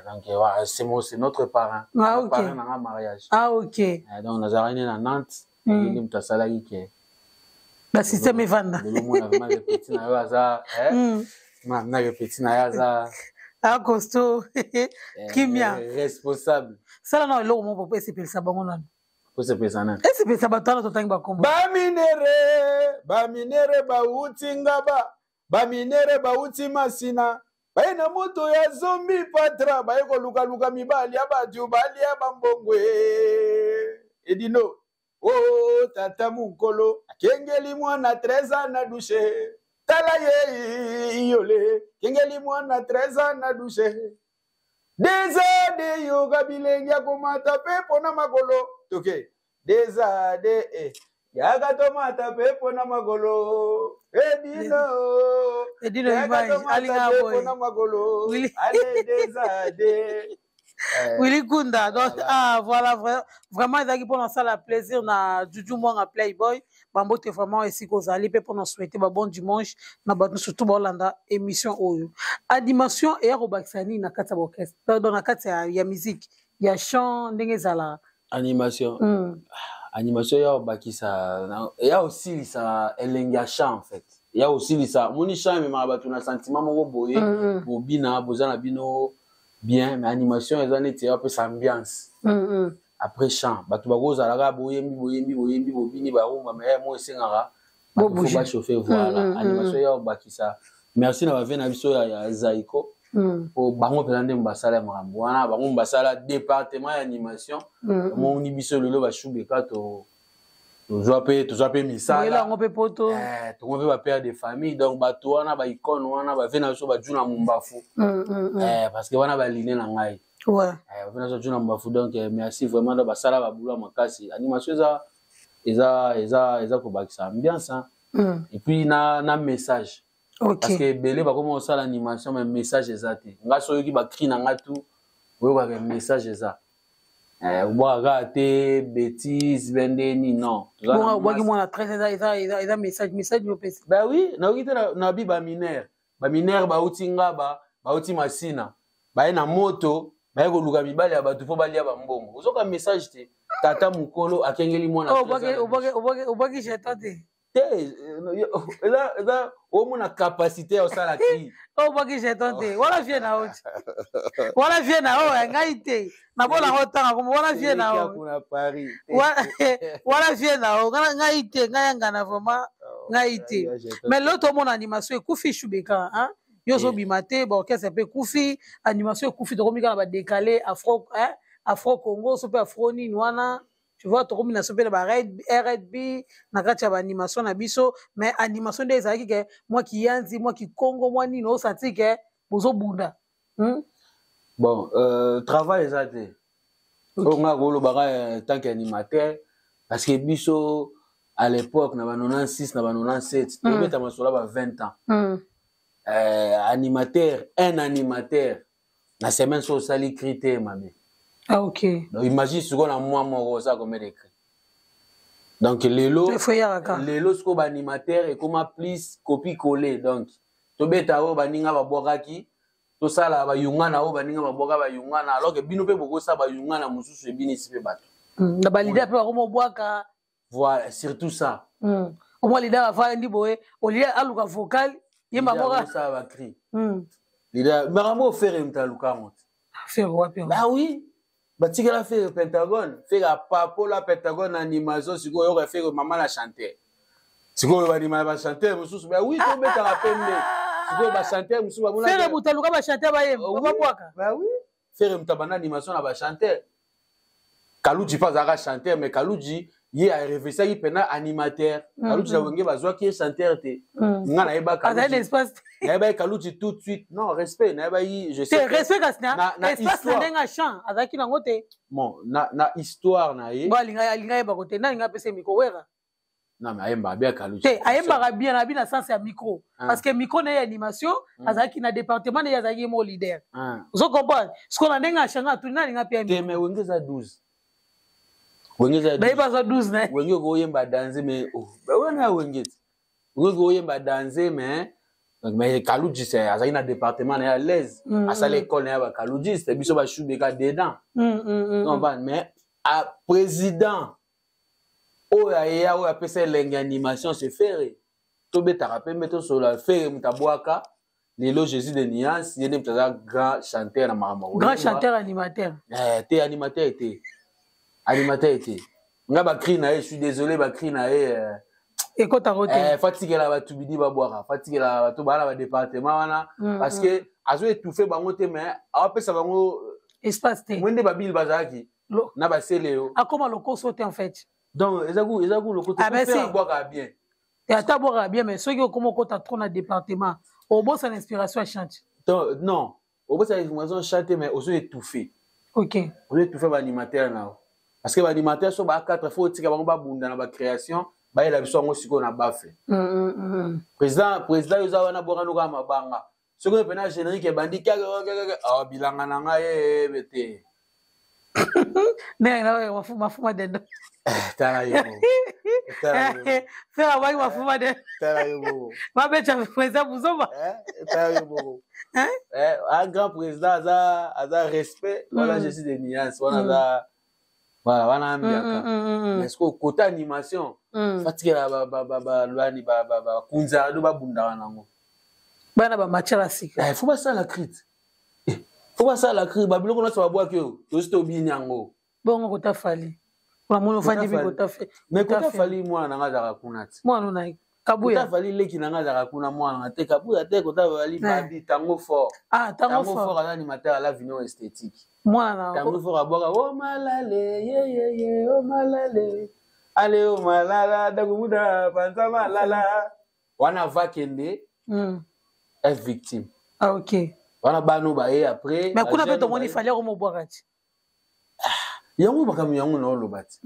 donc c'est notre parent parent na mariage ok donc nazarani na Nantes il me tasalaki ke ba système evanda le monde vraiment le petit na yo aza na le petit na yo aza costaud kimia responsable sala na lo mo popo sepelisa bango nani ko sepelisa nani sepelisa batala to tangi bakombo ba minere ba utingaba ba minere ba uti masina baina moto ya zombi patra baiko luka mibali abatu bali abambongwe edino oh tata mukolo kengeli mwana 13 na douche tala ye yole kengeli mwana 13 na douche deza de yoga bilengia komata pepo na makolo toke deza de Yaka tomata pepo na magolo. Edino imai alinga boy. Na magolo. Willy. Allez des Willy Kunda. Donc voilà vraiment ils ont pour nous ça la plaisir na Juju Mwanga Playboy. Bambote vraiment ici kozali pe pour nous souhaiter bon dimanche na ba surtout Bolanda émission oyo. Animation et Robaxani na kata orchestre. Dans na kata ya musique, ya chant ndenge zala. Animation. Animation, il y a aussi ça elenga chant en fait. Il y a aussi ça moni chant mais mabatu na sentiment moko boye bobina bozana bino bien mais animation ils en étaient un peu ambiance. Après chant batu bagoza la boyembi bobini ba rumba mais moi sengara faut pas chauffer voilà animation ya bakisa. Merci na ba vena biso ya Zaiko. Au bango pelande mbasala marambo wana bango mbasala département d'animation mon nibiso lelo ba shubeka to zoape misala là on peut poto to on veut ba père de famille donc bato wana ba icône wana ba vena biso ba juna mumbafu parce que wana ba liné na ngai ouais vena biso juna mumbafu donc merci vraiment da basala ba bula makasi animation eza ko bakisa ambiance et puis na message. Okay. Parce que belé ba comment ça l'animation mais message exact. Nga soyoki ba cri na nga tout. Oui ba message exact. Boa raté bêtise vendeni non. Bon boa ki mona très ça message no pesi. Bah oui, na okite na bi ba mineur. Ba mineur ba utinga ba uti masina. Ba na moto, ba ko luka mibali ya batu fo balia ba mbongo. Ozoka message te. Tata mukolo akengeli mona. Oh boa ki jetate. Là, au moins la capacité au salaki. Oh, moi qui j'ai tenté. Voilà, viens là haut. Voilà, viens là haut. Ngaïté. Na bola hota comme voilà, viens là haut. Voilà, viens là haut. Ngaïté, ngayanga na vraiment ngaïté. Mais l'autre mon animation Koufi Shubeka, hein. Yozo bimate, bon qu'est-ce que Koufi animation Koufi de komika ba décalé Afro Congo, super Afro ni wana. Tu vois, tu as une R&B, na kati ba animation na biso, mais animation des aïe que moi qui yanzi, moi qui Congo, moi ni no sati que bozo bunda. Bon, travail exact. On a golo bara tant qu'animateur parce que biso à l'époque na ba 96 na ba 97, on met à masola ba 20 ans. Animateur, un animateur na semaine so sali critère mabe. Ah, ok. Donc, imagine ce qu'on a moi, ça comme écrit. Donc, Lelo, ce qu'on a animateur et comment plus copie-coller. Donc, tu bête à eux, baninga ba boiraki, tout ça là, ba yungana, baninga ba boiraka, ba yungana, alors que bino pe beaucoup ça, ba yungana, mususu, bini sipe bato. La balide peu comme boaka. Voilà, surtout ça. Au moins, l'idée va faire un diboé, au lieu à l'ouka vocal, il m'a boaka. Ça va crier. L'idée, mais vraiment, faire un talouka, faire quoi, bah oui. Batika la fait le Pentagone, fait la papo la Pentagone animation, si vous avez fait le maman la chanter. Si vous avez la chanter, vous bah oui, tu mets la peine. Si vous avez chanter, vous avez faire le boutalouka va chanter bah oui, faire une tabana animation la va chanter. Kalouji pas à chanter, mais Kalouji, il a rêvé ça, il pena animateur. Kalouji a wengé bazwa qui est chanteur te. Ngana eba Kalouji. Naba Kalouji tout de suite. Non, respect, naba je sais. C'est respect kasna. Espace na ndenga chant, azaki na ngote. Bon, na histoire na ye. Bon, linga eba kote, na linga pese micro wera. Non, mais ayemba bien Kalouji. Te, ayemba bien na bien na sens ya micro. Parce que micro na animation, azaki na département na azaki mo leader. Vous comprenez? Ce qu'on a ndenga chant, tout na linga pe micro. Te mais wengeza 12. Wengeza 12 ne. Wengeza go yemba danser mais oh, ba wana wengeza. Wengeza go yemba danser mais Kalouji c'est azaki na département na à l'aise. À ça l'école na ba Kalouji c'est biso ba Shubeka dedans. Non va mais à président oya pesa lenga animation c'est faire. To beta rappel meto sur la faire mutaboaka. Lelo Jésus de Nias, il est un grand chanteur na Maramoro. Grand chanteur animateur. T'es animateur était. Animateur était. Nga ba cri na je suis désolé ba cri na et quand t'as roté fatigué la ba tubidi ba boira fatigué la to ba la département wana parce que azo étouffé bango te mais a pesa bango espace te mwende ba bil bazaki na ba seleo a comment le cours sauter en fait donc ezaku le côté pour faire boire bien et à boire bien mais ceux qui comment quand t'as trop na département au boss en inspiration à chanter donc non au boss en inspiration chanter mais aussi étouffé. OK on étouffé ba animateur na parce que l'animateur so ba 4 fois tika bango ba bunda na ba création bayela biso yango sikoyo na bafle président yoza wana bokanoka mabanga soki pena générique ebandi bilanga na ngai eyebe te mafuma dendo tala yo fera baki mafuma dendo tala yo babecha président buzoma tala yo un grand président aza respect wana je suis de nuance wana aza voilà wana ambiaka mais ce côté animation fatikela balwani bakunza do babundaka nango bana bamatiala sika faut basala crite faut basala crite babiloko nyonso babwaki oyo tosi tobini yango bongo kotafali wamoni ofandi bi kotafe mais kotafali mwana nanga azalaka kuna ti mwana nai kabuya kotafali leki nanga azalaka kuna mwana nanga te kabuya te kotafali babi tango fort tango fort aza animateur ala vision esthétique mwana tango fort abwaka o malale ye o malale ale o malala dagumuda panza malala wana va kende est victime. Ah ok. Wana bano ba et après. Mais kuna pe tomoni fallait ko boakati. Yango bakamu yango na olobati.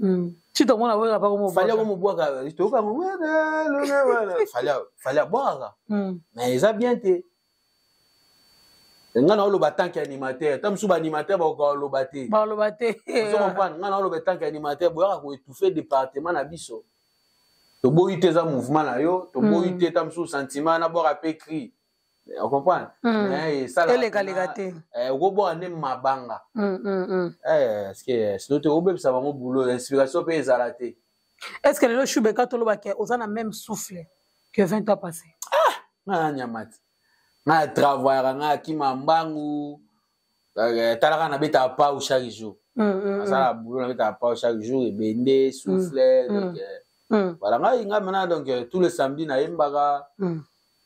Si tomona wera pa ko mo fallait ko mo boaka, to ka mo fallait boaka. Mais ça bien te. Nga na oloba tant qu'animateur, tam suba animateur ba ko olobati. Ba olobati. Vous comprenez, nga na oloba tant qu'animateur boaka ko étouffer département na biso. To boyite za mouvement na yo, to boyite tam sou sentiment na boka pe cri. On comprend? Ça la légalité. Robo ane mabanga. Est-ce que c'est notre robe ça va mon boulot l'inspiration peut ezalate. Est-ce que le Chubeka toloba ke ozana même souffle que 20 ans passé? Na nyamati. Na travailler na kima mbangu. Talaka na beta pa ou chaque jour. Ça la boulot na beta pa ou chaque jour et bende souffle donc voilà nga maintenant donc tous les samedis na yembaka.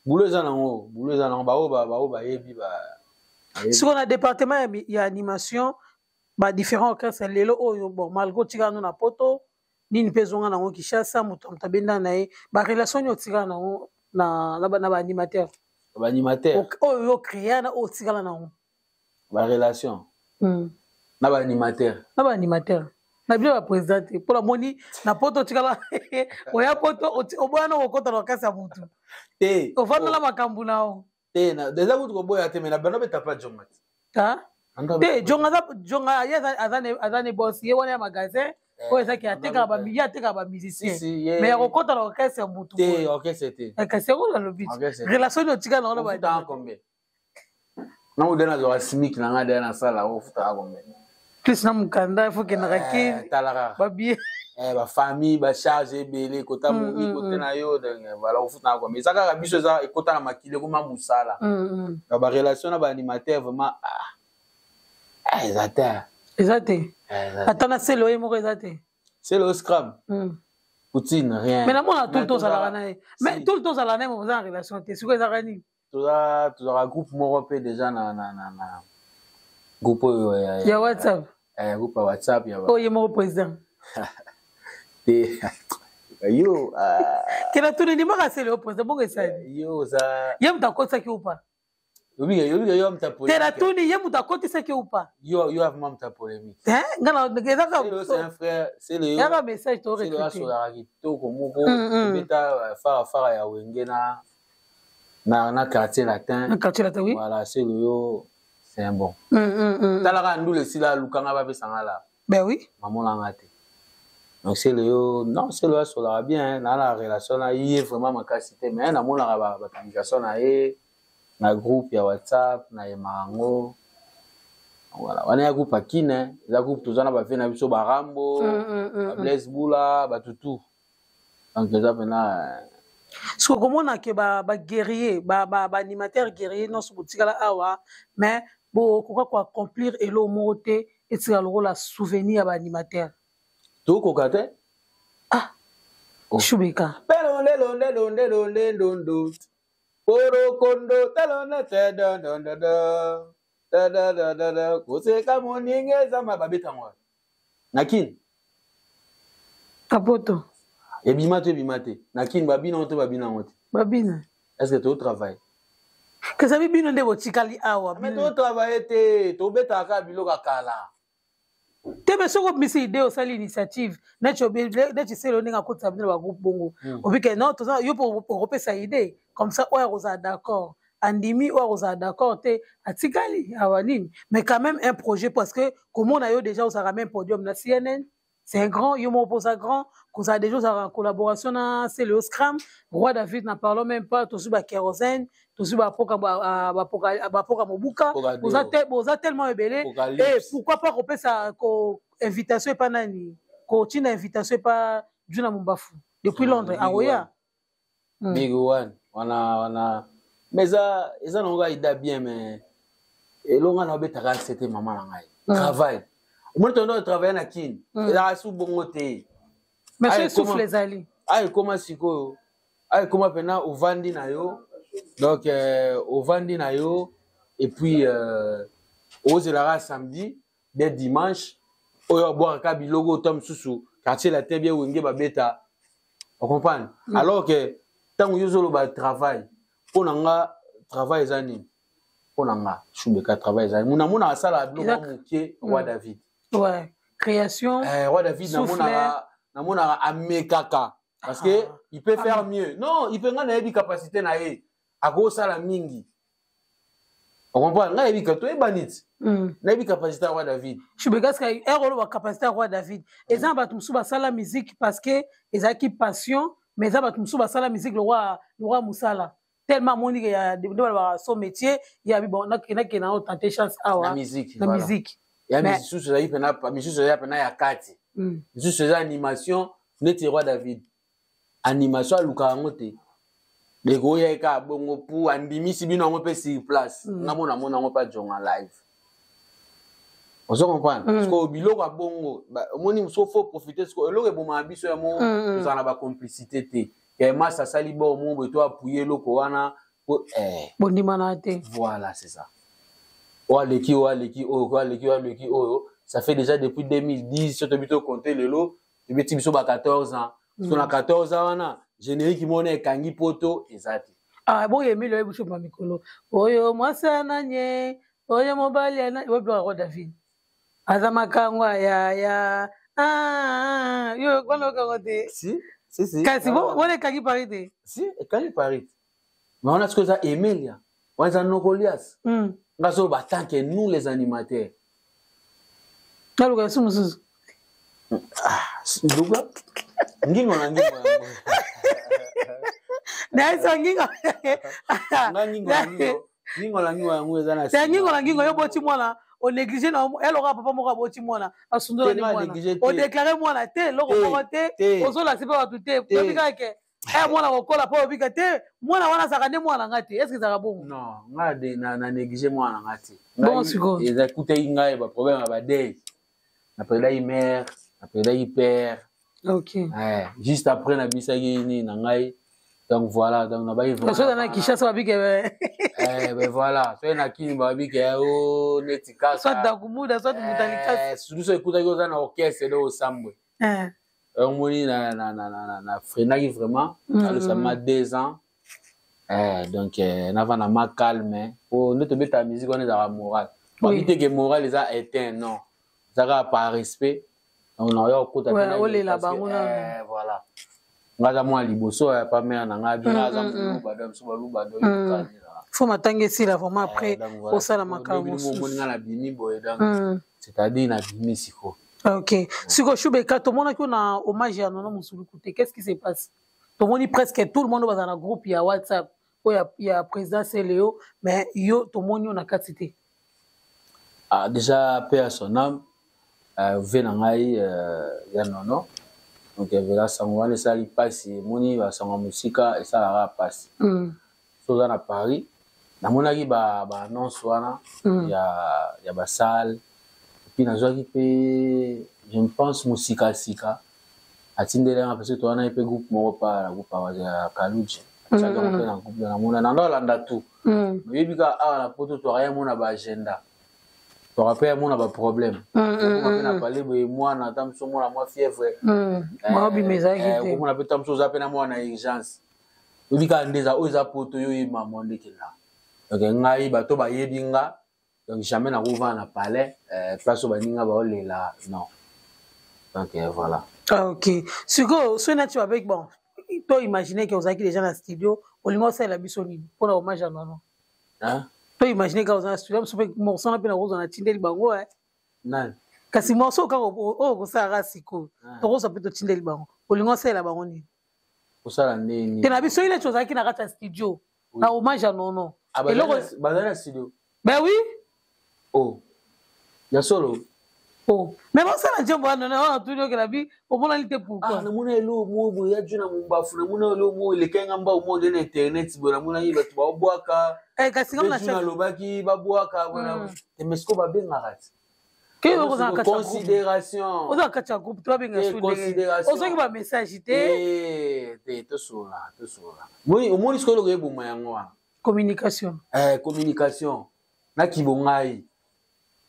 Boulot zanango ba yebi ba. Si on a département ya animation ba différents orchestres lelo oyo bon malgré tika no na poto nini pezonga nango Kishasa muto mtabenda nae ba relation yo tika nango na ba animateur. Ba animateur. Oyo créer na o tika nango. Ba relation. Na ba animateur. Na ba animateur. Na bien présenté pour la moni na poto tikala oya poto obwana okota na kasa mutu te o vana la makambu nao te na déjà ko boya te mais na bano beta pas jonga te jonga azane boss ye wana magasin ko ezaki ateka ba musicien mais okota na kasa mutu te orchestre te kasa ko na lobi relation no tikala na ba ta combien na udena zo asmik na ngada na sala o futa combien plus na mukanda il faut que na raki ba bien ba famille ba charge belé kota mobi kote na yo donc voilà on fout na quoi mais ça ka biso ça ekota na makile ko mamusala ba relation na ba animateur vraiment exacté attends c'est le mo exacté c'est le scrum poutine rien mais na mona tout le temps ça la na mais tout le temps ça la na mo en relation te c'est quoi ça rani tout ça groupe moko pe déjà na groupe ya WhatsApp groupe WhatsApp ya oh yemo président yo kena tuni ni maka c'est le président bongo ça yo ça yem ta kotsa ki ou pas yo mta polémique tera tuni yem ta kotsa ki ou pas yo vraiment mta polémique ngana ngeza ka c'est un frère c'est le ya message to recruter c'est le solaraki to ko moko beta fara ya wengena na quartier latin oui voilà c'est le yo c'est un bon talaka ndule sila lukanga ba pesanga la ben oui maman langate donc c'est le non c'est le solar bien dans la relation là il est vraiment ma capacité mais na mona ba communication na na groupe ya WhatsApp na yemango voilà wana ya groupe akine za groupe tozana ba fe na biso ba rambo ba Blaise Bula ba tutu donc ça pena ce que komona ke ba guerrier ba animateur guerrier non so botikala awa mais bo ko accomplir elo moté et tira le rôle la souvenir ba animateur to ko kate Chubeka pelonde poro kondo talona tada koseka moninge za mababeta ngwa nakin kapoto ebimate nakin babina to babina ngote babina est-ce que tu au travail que ça bino nde botikali awa mais tu travailler te to beta ka biloka kala Tebe soko misi idée au sali initiative nechi selo ninga kota bino ba groupe bongo obike non to yo pour repérer sa idée comme ça oya roza d'accord andimi oya roza d'accord te atikali awanini mais quand même un projet parce que comment on a eu déjà au même podium na CNN c'est un grand yo mon pose grand qu'on a déjà en collaboration na c'est le Scrum Roi David n'en parlons même pas tout sur ba kérosène tout sur ba poka mobuka vous a tellement ébélé et pourquoi pas repérer sa invitation et pas nani continue invitation et pas Juna Mumbafu depuis Londres à Oya Big One wana mais ça n'ont pas idée bien mais et l'on a betaka c'était maman la ngai travail moi tu dois travailler na kin la sous bongo te mais c'est souffle les ali ay comment siko ay comment pena au vandi na yo donc au vandi na yo et puis au zelara samedi dès dimanche oyo boire ka bilogo tom susu quartier la tête bien wenge ba beta on comprend alors que tant que yo ba travail ponanga travail zani ponanga Shubeka travail zani muna asala biloko mukie Roi David ouais création Roi David na mona amekaka parce que il peut faire mieux non il peut ngana yebi capacité na ye ako sala mingi on comprend nga yebi ka to e banit na yebi capacité Roi David Shubeka ska erolo ba capacité Roi David ezan batu musuba sala musique parce que ezaki passion mais ezan batu musuba sala musique le roi Musala tellement moni que ya de son métier il y a bon na tenter chance awa la musique ya musique ça y pena pas musique ça y pena ya kati musique ça animation neti Roi David animation luka ngote de goya ka bongo pour andimisi bino ngo pe sur place ngamona mona ngo pa jonga live on se comprend parce que biloko a bongo moni so faut profiter ce que eloko boma biso ya mo nous en ba complicité te et moi ça sali bo mo bo to appuyer loko wana bondimana te voilà c'est ça leki ça fait déjà depuis 2010 sur bito compter le lot depuis biso ba 14 ans sur la 14 ans wana générique mona kangi poto ezati bon Emile ebucho pa mikolo oyo mwasana nye oyo mobali ana weblo Roi David azama kangwa ya yo kono kangote si kasi wole kangi parité si kangi parité mais on a ce que ça Emilia on a Nokolias ngaso ba tant que nous les animateurs naluka sumususu nduga ngingo Naisa ngingo. Ngingo la ngwana. C'est ngingo la ngingo yo boti mwana o négliger na elle aura papa moko boti mwana asundula ni mwana. O déclarer mwana te loko moko te ozola sipa ba tuté. Tobika ke mwana kokola po obika te mwana wana saka ne mwana ngati est-ce que ça va bon? Non, ngade na négliger mwana ngati. Bon siko. Ils écoutent ngai ba problème ba dé. Après la mère, après la père. OK. Juste après na bisaki ni na ngai. Donc voilà, donc na ba yivre. Parce que na Kinshasa babike ben voilà, so na kini babike o netika. Soit dakumuda, soit mutalikasi. Surtout so écouter ko na orchestre de Osambwe. On moni na frenaki vraiment, ça m'a 2 ans. Donc na va na ma calme pour ne te mettre la musique on est dans la morale. Pas dire que morale les a éteint non. Ça va par respect. Donc on a eu côté voilà. Ngaza mwa liboso ya pa mère na ngabi ngaza mbada msuba lubado yukani. Faut m'attendre ici là vraiment après au sala makamo. C'est-à-dire na bimi siko. OK. Siko Shubeka to mona ko na hommage à Nono Musuluku te. Qu'est-ce qui se passe? To moni presque tout le monde va dans le groupe, il y a WhatsApp, il y a président Céléo, mais yo to moni on a katité. Ah déjà paix à son âme. Venangai ya Nono. Donc voilà sangwana ça li passe moni ba sangwa musika et ça la passe. So dans Paris. Na monaki ba annonce wana ya ba salle. Puis na joki pe je pense musika sika. Atindela parce que toi na pe groupe mo pa ya Kaluji. Ça donc na groupe na mona na landa tout. Mais bika la poto to rien mona ba agenda. Tu rappelles mon a problème. On a parlé de moi na tam so moi fièvre. Moi bi mezaki. On a peut tam so za pena moi na urgence. Bika ndeza oza poto yo maman de kila. Donc ngai bato ba yebinga donc jamais na rouvant na palais place au baninga ba olela non donc voilà. Ah, ok. Siko so na tu avec bon toi imaginer que vous avez déjà dans le studio olingo ça la bisoni pour la hommage à non hein toi imaginer que vous dans le studio so morceau na pena rose na tindeli bango nan kasi morceau ka o ça rasiko to so peut tindeli bango olingo ça la bango ni osala nini tena biso ile chose qui na kata studio na hommage à non et là bazana studio ben oui oh ya solo oh mais bon ça la jambo non on tout que la vie au moins l'ité pourquoi na muna elo mo bo ya juna mumbafu na muna elo mo ile kenga mba mo de internet bona muna yiba tu ba obwaka kasi comme la juna lobaki ba bwaka bona temesko ba benga rat que vous en considération vous en kacha groupe toi benga sous on sait que ba message to sola oui au moins ce que le bo yango communication communication na kibongai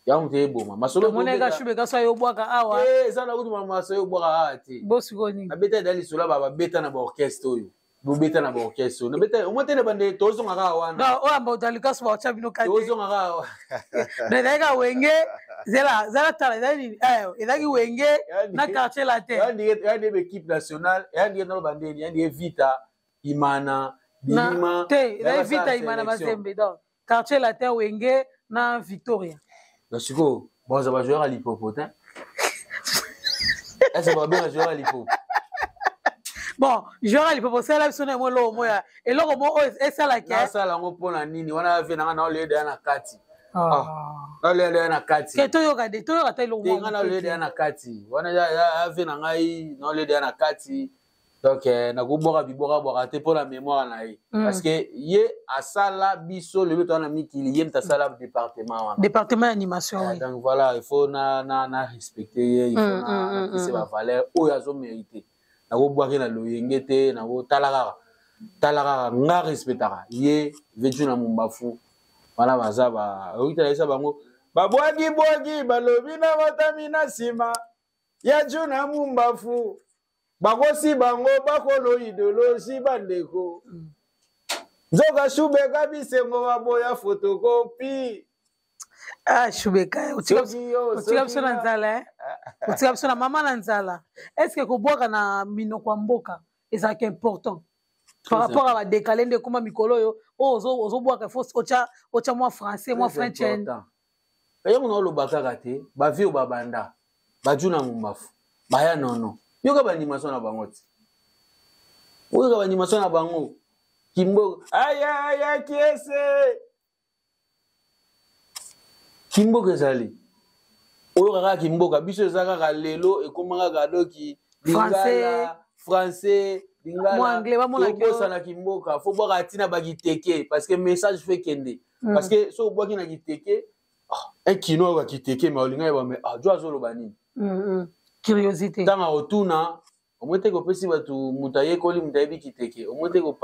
ya mte boma masolo monega shube ka so yo bwaka awa ça na kutu mama so yo bwaka ati bosikoni abeta dali sola baba beta na ba orchestre oyo bo beta na ba orchestre na beta omote na bande tozo ngaka wana na o amba utalika so ba chabino kati tozo ngaka na daika wenge zela tala dali edaki wenge na quartier la terre ya de équipe nationale ya de na bande ya de vita imana bilima te na vita imana mazembe donc quartier la terre wenge na Victoria. Donc, bon, ça va jouer à l'hippopotame. Ça va bien jouer à l'hippopotame. Bon, jouer à l'hippopotame, c'est la personne moi là moi et là moi et ça la kia. Ça la moi pour la nini, on a vu na le de na kati. Na le de na kati. Que to yoga de to yoga ta lo moi. Na le de na kati. Wana ya vu na ngai na le de na kati. Donc na go bora bora te pour la mémoire na yi parce que ye asala biso le beto na mikili ye mta sala département animation oui. Donc voilà il faut na respecter ye il faut na c'est la valeur o ya zo mériter na go boire na loyengete na go talaka nga respectara ye vetu na mumbafu voilà bazaba okita isa bango babwagi balobi na batamina sima ya juna mumbafu bakosi bango bakolo idéologie bandeko nzoka shubeka bisengo baboya photocopie shubeka utika biso na nzala utika biso na mama na nzala est-ce que kobwaka na mino kwa mboka ezalaka important par rapport à ba décalé nde koma mikolo yo ozobwaka faut ocha moi français moi french ayo mona olobaka kate ba vie babanda bajuna mumbafu baya nono yoka ba animation na bango ti yoka ba animation na bango kimbo aya kiese kimbo kezali oyo kaka kimbo biso ezaka ka lelo ekomanga kadoki français lingala anglais ba mona ko sana kimboka faut boka tina ba kiteke parce que message fait kende parce que so boki na kiteke un kino ba kiteke ma olinga ba me jo zo lo bani curiosité tanga otuna omote ko pesi batu mutaye ko li mutaye kiteke omote ko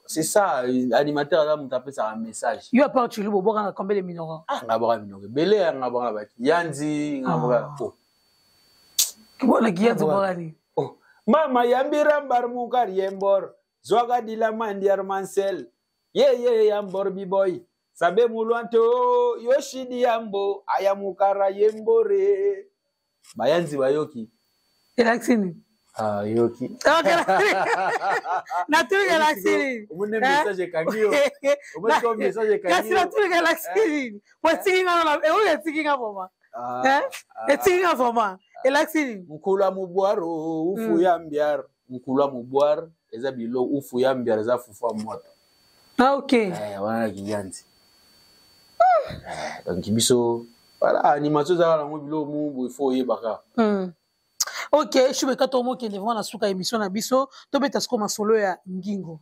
c'est ça animateur là mutape ça un message yo apart tu lubo boka na combien de minoro ngabora minoro bele ngabora ba yanzi ngabora kibona kiyanzi borani mama yambira mbarmu kar yembor zoga dila mandiar mansel ye yambor biboy sabe mulwanto yoshidi yambo ayamukara yembore bayanzi bayoki relaxini yoki na tu relaxini umune message kangio umune ko message kangio kasi na tu relaxini wasinga na e wasinga mama etinga mama relaxini mukula mubwaro ufu yambiar mukula mubwar eza bilo ufu yambiar za fufa moto OK wana kinyanzi donc biso voilà animation za la mo bilo mu il faut yebaka OK shubeka to mo kende vona suka émission na biso to beta sko masolo ya ngingo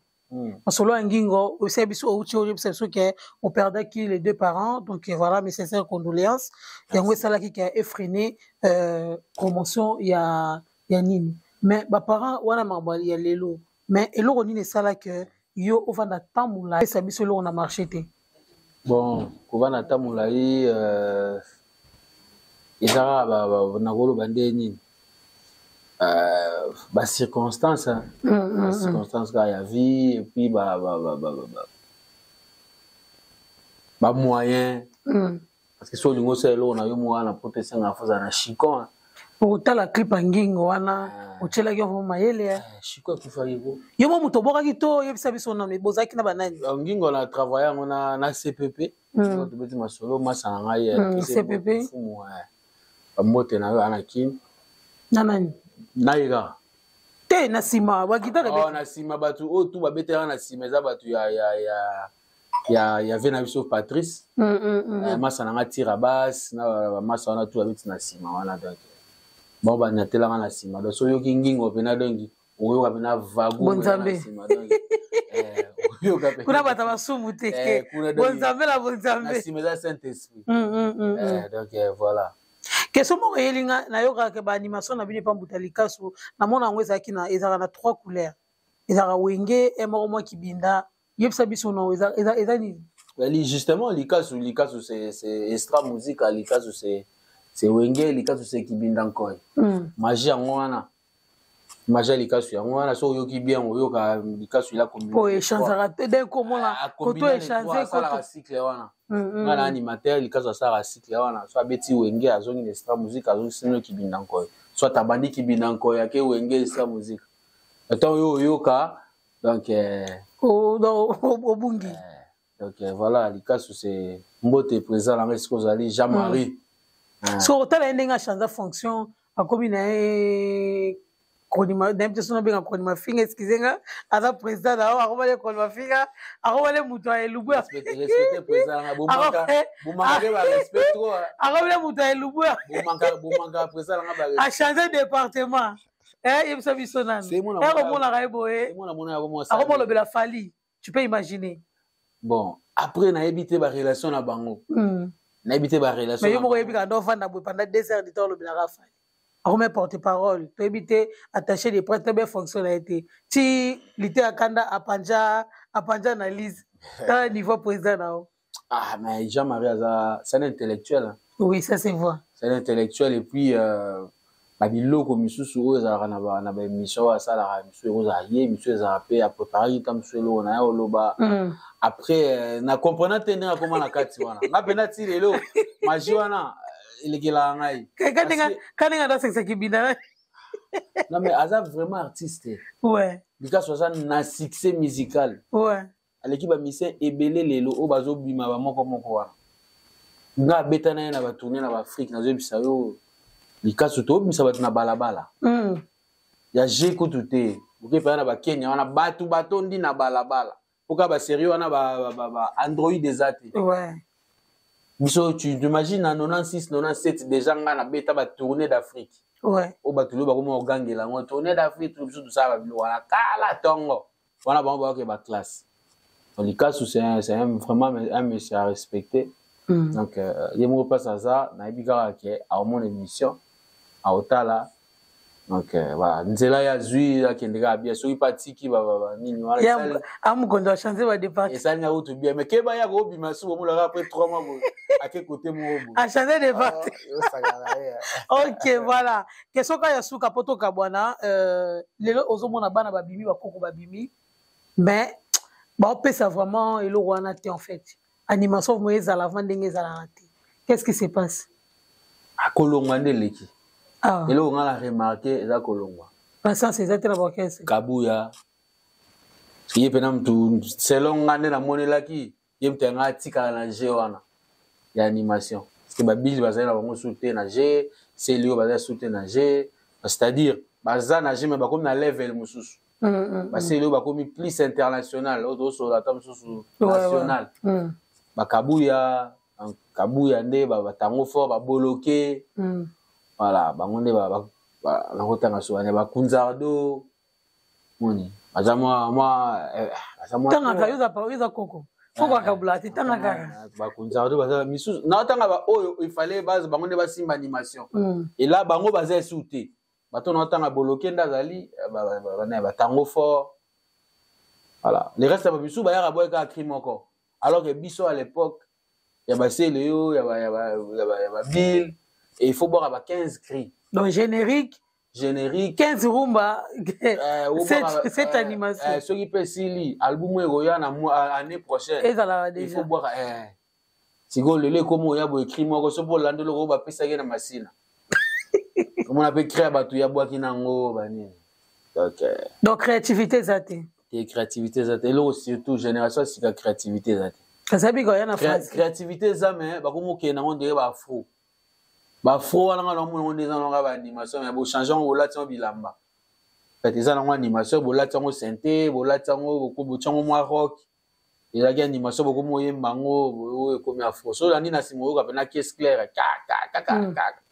masolo ya ngingo aussi biso outi o biso que on perdait qui les deux parents donc voilà mes sincères condoléances yango sala qui a effréné promotion ya nini mais ba parents wana mabali ya lelo mais eloko nini sala que yo ovanda tamula esa biso lo na marché te bon kovanda tamula yi ezara ba nakolo bande nini ba circonstances circonstances ka ya vie et puis ba moyen parce que so lingo c'est là na yo mwana protester na faza na chicon pour tala clip ngingo wana ochelaki yo mayele chicon kufa yego yo mo muto bokaki to yebisa biso na bozaki na banani ngingo na travailler na CPP to beti masolo masana ngai CPP fumu mote na yo anakin nanani naira te na sima ba guitare na sima batu o tu ba betera na sima za batu ya vena biso Patrice masana nga tira basse na masana tu abeti na sima wana donc bon ba natela na sima donc so yo kingingo pena dongi oyo ka pena vagu na sima donc oyo ka pena kuna bata basumu te bonzambe la bonzambe na sima za Saint-Esprit donc voilà question moko yelinga na yoka ke ba animation na bini pa mbutalikasu na mona ngo ezaki na ezaka na 3 couleurs ezaka wenge e moko mo kibinda yebisa biso no eza ni justement likasu c'est extra musique likasu c'est wenge likasu c'est kibinda nkoi magie yango wana magie likasu yango wana so yoki bien oyoka likasu ila kombi po échanger de komona koto échanger koto cycle wana ngana animateur likasu asala cycle wana so abeti wenge azongi na extra musique azongi sino kibinda nkoi so tabandi kibinda nkoi yake wenge extra musique attends yo yoka donc obungi donc voilà likasu c'est mbote présent la risque ozali Jean-Marie so tala ndenga changer fonction akomi na konima d'imte sona benga konima finga excusenga aza président na akobale konima finga akobale muto a elubu respecter président na bomaka ba respect trop akobale muto a elubu bomaka président na ba a changer département yebisa biso nani komona kaiboye akomona bela fali tu peux imaginer bon après na ebité ba relation na bango na ebité ba relation mais yo moko yebika ndo vanda boy pendant 2 heures de temps le bela fali akome porte-parole to ebité attaché des prêtres bien fonctionnalité ti lité akanda apanja na lise dans niveau président nao mais Jean-Marie Aza c'est un intellectuel oui ça c'est vrai c'est un intellectuel et puis babiloko misusu oyo ezalaka na baémission oyo asalaka misu ekozala ye misu ezala mpe apreparaki ta misu eloko na ye oloba après na comprena te ndenge akoma na kati wana nga mpena ti lelo magie wana elekelaka ngai kaninga ndasekisa kibinda non mais aza vraiment artiste ouais bikaso aza na succès musical ouais aleki bamisien ebele lelo oyo bazobima bamoko wana nga abeta na ye na batourne na baafrike nazoyebisa yo likasu tobimisa bato na balabala ya je kutu te okepena na bakenya wana bato batondi na balabala poka baserie wana ba android eza te biso tu imagines na 96 97 déjà nga na beta batourne d'Afrique o bato lo bakoma ogangela ngo tourne d'Afrique biso tosala babilo wana kala tongo wana bango bayoke baklasse likasu c'est vraiment un monsieur à respecter donc ye moko place aza nayebi kaka ke aomona émission aotala donc voilà nzela ya zwi akende kaka bien soki mpe atiki nini wana amokondo achange badépart esalinga kutu bien mais keba ya koobima su bomolaka après 3 mois boye ake kote moko boye achange départ ok voilà question ka ya suka po tokabwana lelo ozomona bana babimi bakoko babimi mais baopesa vraiment eloko wana te en fait animation moye ezala avant ndenge ezalaka te qu'est-ce qui se passe akolongwa nde leki eloko nga na remarke eza kolongwa patience eza te na bakese kabuya ye mpena mutu selon nga nde namonelaki ye mutu yanga atikala na je wana ya animation parce que babili bazali na bango su te na je seli oyo bazali su te na je c'est-à-dire baza na je me bakomi na level mosusu baseli oyo bakomi plus international oyo tozosola ata mosusu national bakabuya kabuya nde batango fort baboloke voilà bango nde nakotanga soane bakunzardo moni aza tangaka yoza koko foko akabula te tangaka bakunzardo baza misusu naotanga oyo ifale base bango nde basimba animation ela bango baza esu te bato naotanga boloke nde azali batango fort voilà le reste bamisu bayaka boyeka crime encore alors que biso à l'époque ya basele yo ya babil et il faut boire à 15 cris donc générique 15 rumba cette animation ce qui peut sili album egoya na année prochaine il faut boire siko lelo ekomo ya bo écrit moko so po lando loko ba pesa ke na masina comment on peut créer bato ya bwaki nango banini donc créativité zate et créativité zate elo surtout génération sika créativité zate kasabi ko yana phrase créativité zame ba komo ke nango ndé ba fou wana ngalo mo ndé za nga ba animation ya bo changer on la tio bilamba fait eza nango animation bo la tio synthé bo la tio ko bo tio mo rock et la animation beaucoup moyen mango comme afro so la ni na simo ka pena caisse claire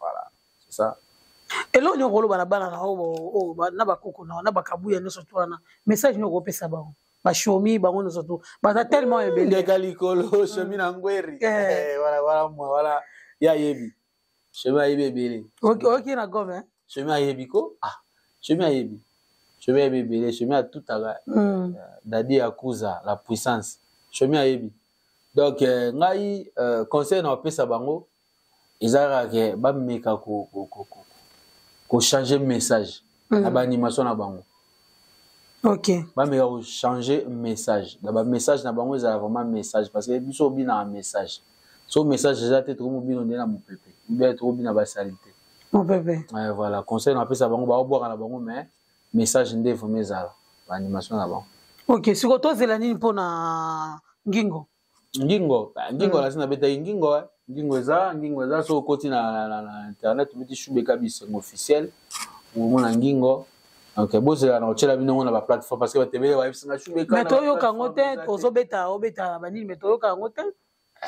voilà c'est ça et là on rolo bana bana na o na ba koko na ba kabuya no soto wana message no ko pesa ba ba shomi ba ngono soto ba ta tellement ebele kalikolo shomi na ngweri voilà ya yebi shomi ayebi ebele OK na gomme shomi ayebi ko shomi ayebi ebele shomi a tout à dadi akuza la puissance chemin ayebi donc ngai conseil na pesa bango ezara ke ba meka ko changer message na ba animation na bango OK ba meka ko changer message na ba message na bango ezara vraiment message parce que biso bi na message so message déjà te trop mobile ndena mo pepe bien trop bi na ba salité mon pepe voilà conseil na pesa bango ba boka na bango mais message ndefu mezala ba animation na bango. OK siko tozela nini pona ngingo la sina beta ngingo eza so koti na internet biti Shubeka bisengo officiel ou mona ngingo donc bozela na otela bino na ba plateforme parce que ba tebele ba bisenga Shubeka mais toyo kangote ozobeta obeta banini mais toyo kangote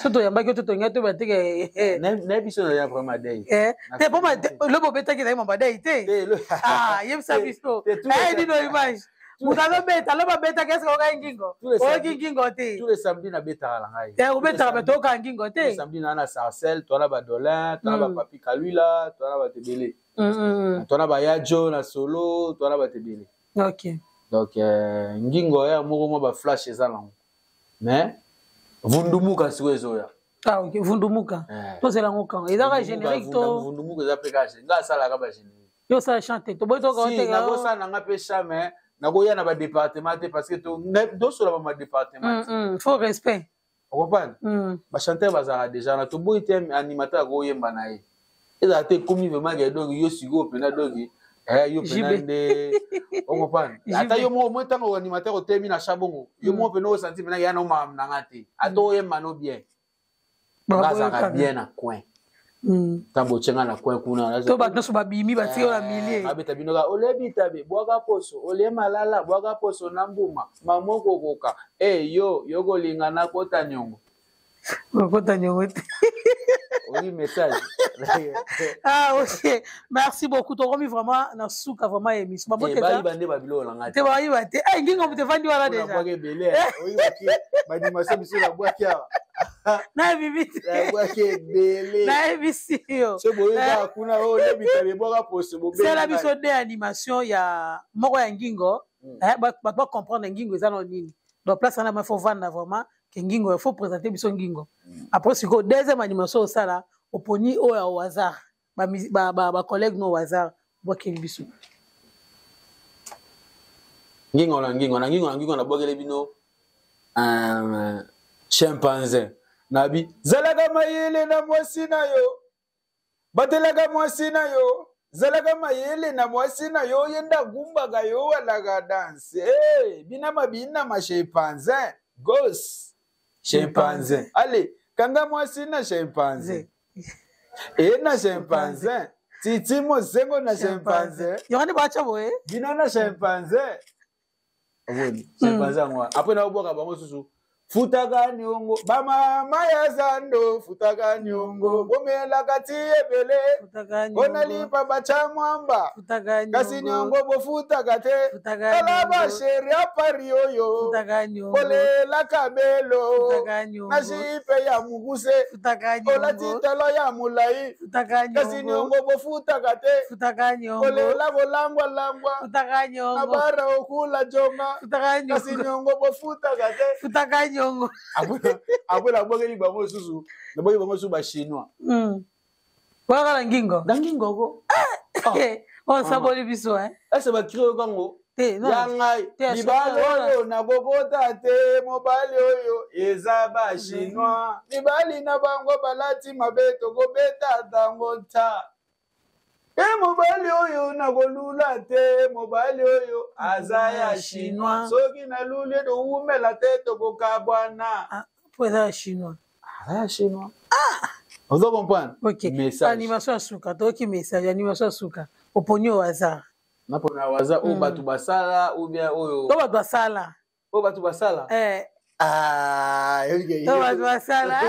soto yamba ke to ngato bateke na biso na ya vraiment day te poma le bobeta ke na mamba day te yebisa biso dino image Mutalo beta, lo beta qu'est-ce qu'on a ngingo? Ngingo te. Tous les samedis na beta la ngai. Te beta ba to ka ngingo te. Les samedis na Sarcel, toi na ba Dolin, toi na ba Papi Kalula, toi na ba Tebele. Toi na ba Yajo na solo, toi na ba Tebele. OK. Donc ngingo ya moko ba flash ezalango. Mais vundumuka siwezo ya. OK, vundumuka. To zela ngoka. Ezaka générique to. Vundumuka za pekage. Nga sala ka ba générique. Yo ça chante. To boy to ka te ga. Si, na bosa na nga pesha mais nagoya na ba département parce que do sur la ma département faut respect on comprend ba chanteur bazara déjà na to boy te animateur go yemba na ye eza te komi vraiment ga donc yo sigo pena donc yo pena de on comprend ata yo mo tango animateur o temi na chabongo yo mo pena o senti pena ya na ma na ngate ato yemba no bien bazara bien na coin tambo chenga na coin kuna to ba noso ba bimi ba tio la milier abeta binoka olebita be bwaga poso ole malala bwaga poso na mbuma mamoko koka yo go lingana kota nyongo oui message OK merci beaucoup to remis vraiment na souka vraiment émission ba bote ba bande ba bilo langa te ba yiba te ngingo mute fandi wala déjà ba ke bele oui OK ba di maso biso la bwaki na bibiti la bwaki bele na bisio se boyo ba kuna olebita be bwaga poso bo bele c'est la biso de animation ya moko ya ngingo ba comprendre ngingo eza no nini donc place na ma faut vendre vraiment que ngingo il faut présenter biso ngingo après siko deuxième animation au sala oponi au hasard ba collègue no au hasard bokeli biso ngingo na bokeli bino chimpanzé nabi zalaga mayele na mwasi na yo batelaga mwasi na yo zalaga mayele na mwasi na yo yenda gumbaga yo walaga dance bina mabina ma chimpanzé gos chimpanzé allez kanga mwasi na chimpanzé na chimpanzé titi mosengo na chimpanzé yoni bacha boye bina na chimpanzé oboni chimpanzé ngwa après na oboka bango susu futaka nyongo bamama ya zando futaka nyongo bomela kati ebele bona lipa bacha mwamba kasi nyongo bofutaka te kala ba sheria pari oyo bolela kabelo na jipe ya muguse ola titelo ya mulai kasi nyongo bofutaka te bolela bolangwa langwa na bara okula jonga kasi nyongo bofutaka te nyongo abula bogeli bango susu na boyi bango susu ba chinois wala ngingo dangingo go on saboli biso ese ba krio kango Te, non. ya ngai Te, mibali wana. oyo nakokota te mobali oyo eza bachinois mibali na bango balati mabe tokobeta tango ta mobali oyo nakolula te mobali oyo aza ya chinois soki naluli towumela te tokokabwana po eza ya chinois aza ya chinois ozo comprendre ok message animation ya suka toyoki message animation ya suka oponi au hasard napona au hasard oyo bato basala ou bien oyo to bato basala oyo bato basala to bato basala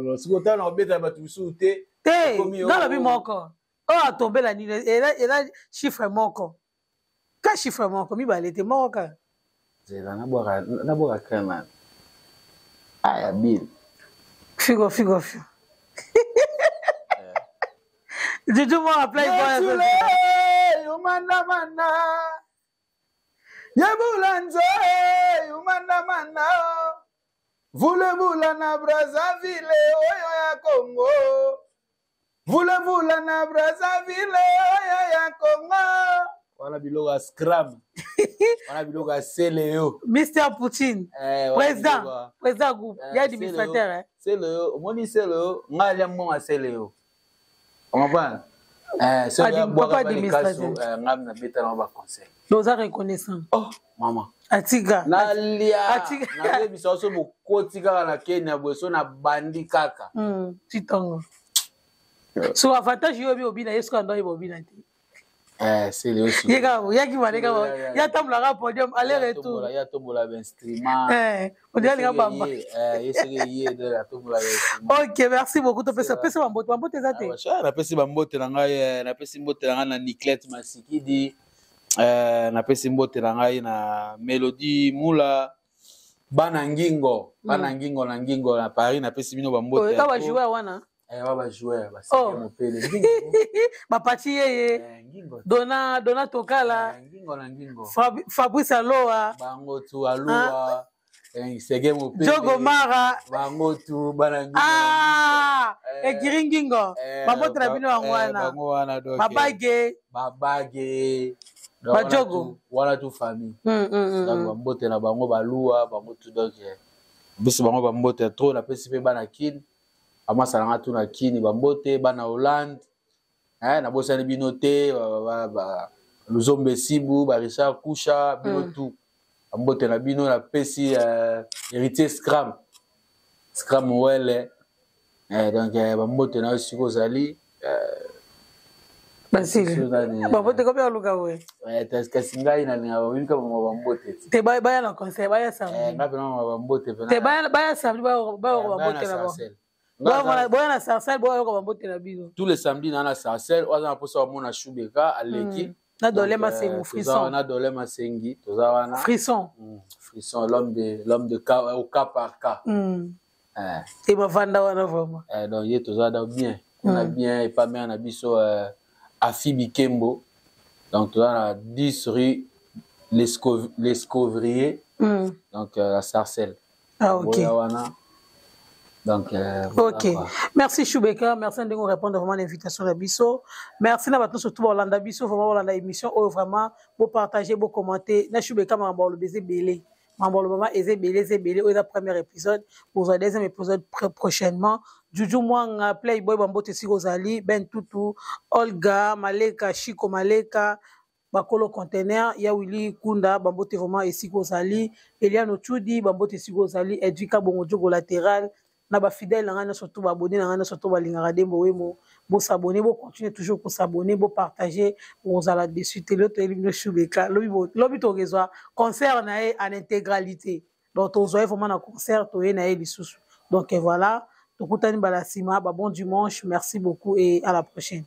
non soki otala na obeta bato mosusu te te ngalobi moko oyo atombela nini eza chiffre moko ka chiffre moko mibale te moko kaka zela nabwaka kana aya bil figo juju mo apply umandamana yebula nze umandamana vulevula na Brazzaville oyo ya Congo vulevula na Brazzaville oyo ya Congo wana biloko ya scram wana biloko ya seleo Mr. Poutine président groupe ya administrateur seleo omoni seleo ngai lia mbongo seleo omapana papa administrateur ngam na beta na ba conseil doza reconnaissant oh mama atika nalia nayebisa so bokoti kaka na Kenya boso na bandi kaka titongo so avantage yo bi obina yesu ando ye obina te c'est le aussi yaki maleka ya tambolaka podium aller retour ya tombola instrument on dirait nga bamba ok merci beaucoup to pesa bambote eza te napesi bambote na ngai napesi mbote na ngai na Niclette Masikidi napesi mbote na ngai na Mélodie Mula bana ngingo na ngingo na Paris napesi bino bambote ka ba jouer wana baba joueur baseke mopele bapati yeye dona tokala ngingo Fabrice Aloa bango tu Aloa sege mopele Jogo Mara bango tu bana ngingo ekiringingo bamote na bino bango wana donc babage bajogo wana tu famille donc bambote na bango balua bango tu donc bisi bango bambote trop na pesi pe bana kini amasalanga tu na kini bambote bana Hollande na bosani bino te Luzombe Sibu ba Richard Kusha bino tu bambote na bino na pesi héritier Scram wele donc bambote na siko zali Basile bambote ko bya luka we kasi ngai na linga winka bambote te baya na conseil baya samedi ngapi na bambote te baya samedi baya bambote na boya na Sarcelles boya ko bambote na bino tous les samedis na Sarcelles oza na posa mona Shubeka aleki na Dolema Sengi frisson na Dolema Sengi toza wana frisson l'homme de cas au cas par cas et bavanda wana vraiment donc ye toza da bien on a bien et pas bien na biso Afi Bikembo donc toza na 10 rue l'Escovrier donc à Sarcelles ok donc ok merci Shubeka merci de nous répondre vraiment à l'invitation de Bisso merci na bato surtout Hollanda Bisso vraiment Hollanda émission vraiment pour partager pour commenter na Shubeka mamba le baiser belé mamba le maman eze belé au premier épisode pour un deuxième épisode prochainement Juju Mwanga Playboy Bambote Sigozali Ben Tutu Olga Maleka Chico Maleka Bakolo Container ya Willy Kunda Bambote vraiment et Sigozali Eliano Chudi Bambote Sigozali Edwika Bongojogo latéral na ba fidèle ngana surtout ba abonné ngana surtout ba lingara dembo wemo bo s'abonner bo continuer toujours pour s'abonner bo partager on za la dessus te l'autre éliminer Shubeka lobi to rezwa concert na en intégralité donc on zoe vraiment na concert to na lisusu donc voilà to kutani balasima ba bon dimanche merci beaucoup et à la prochaine.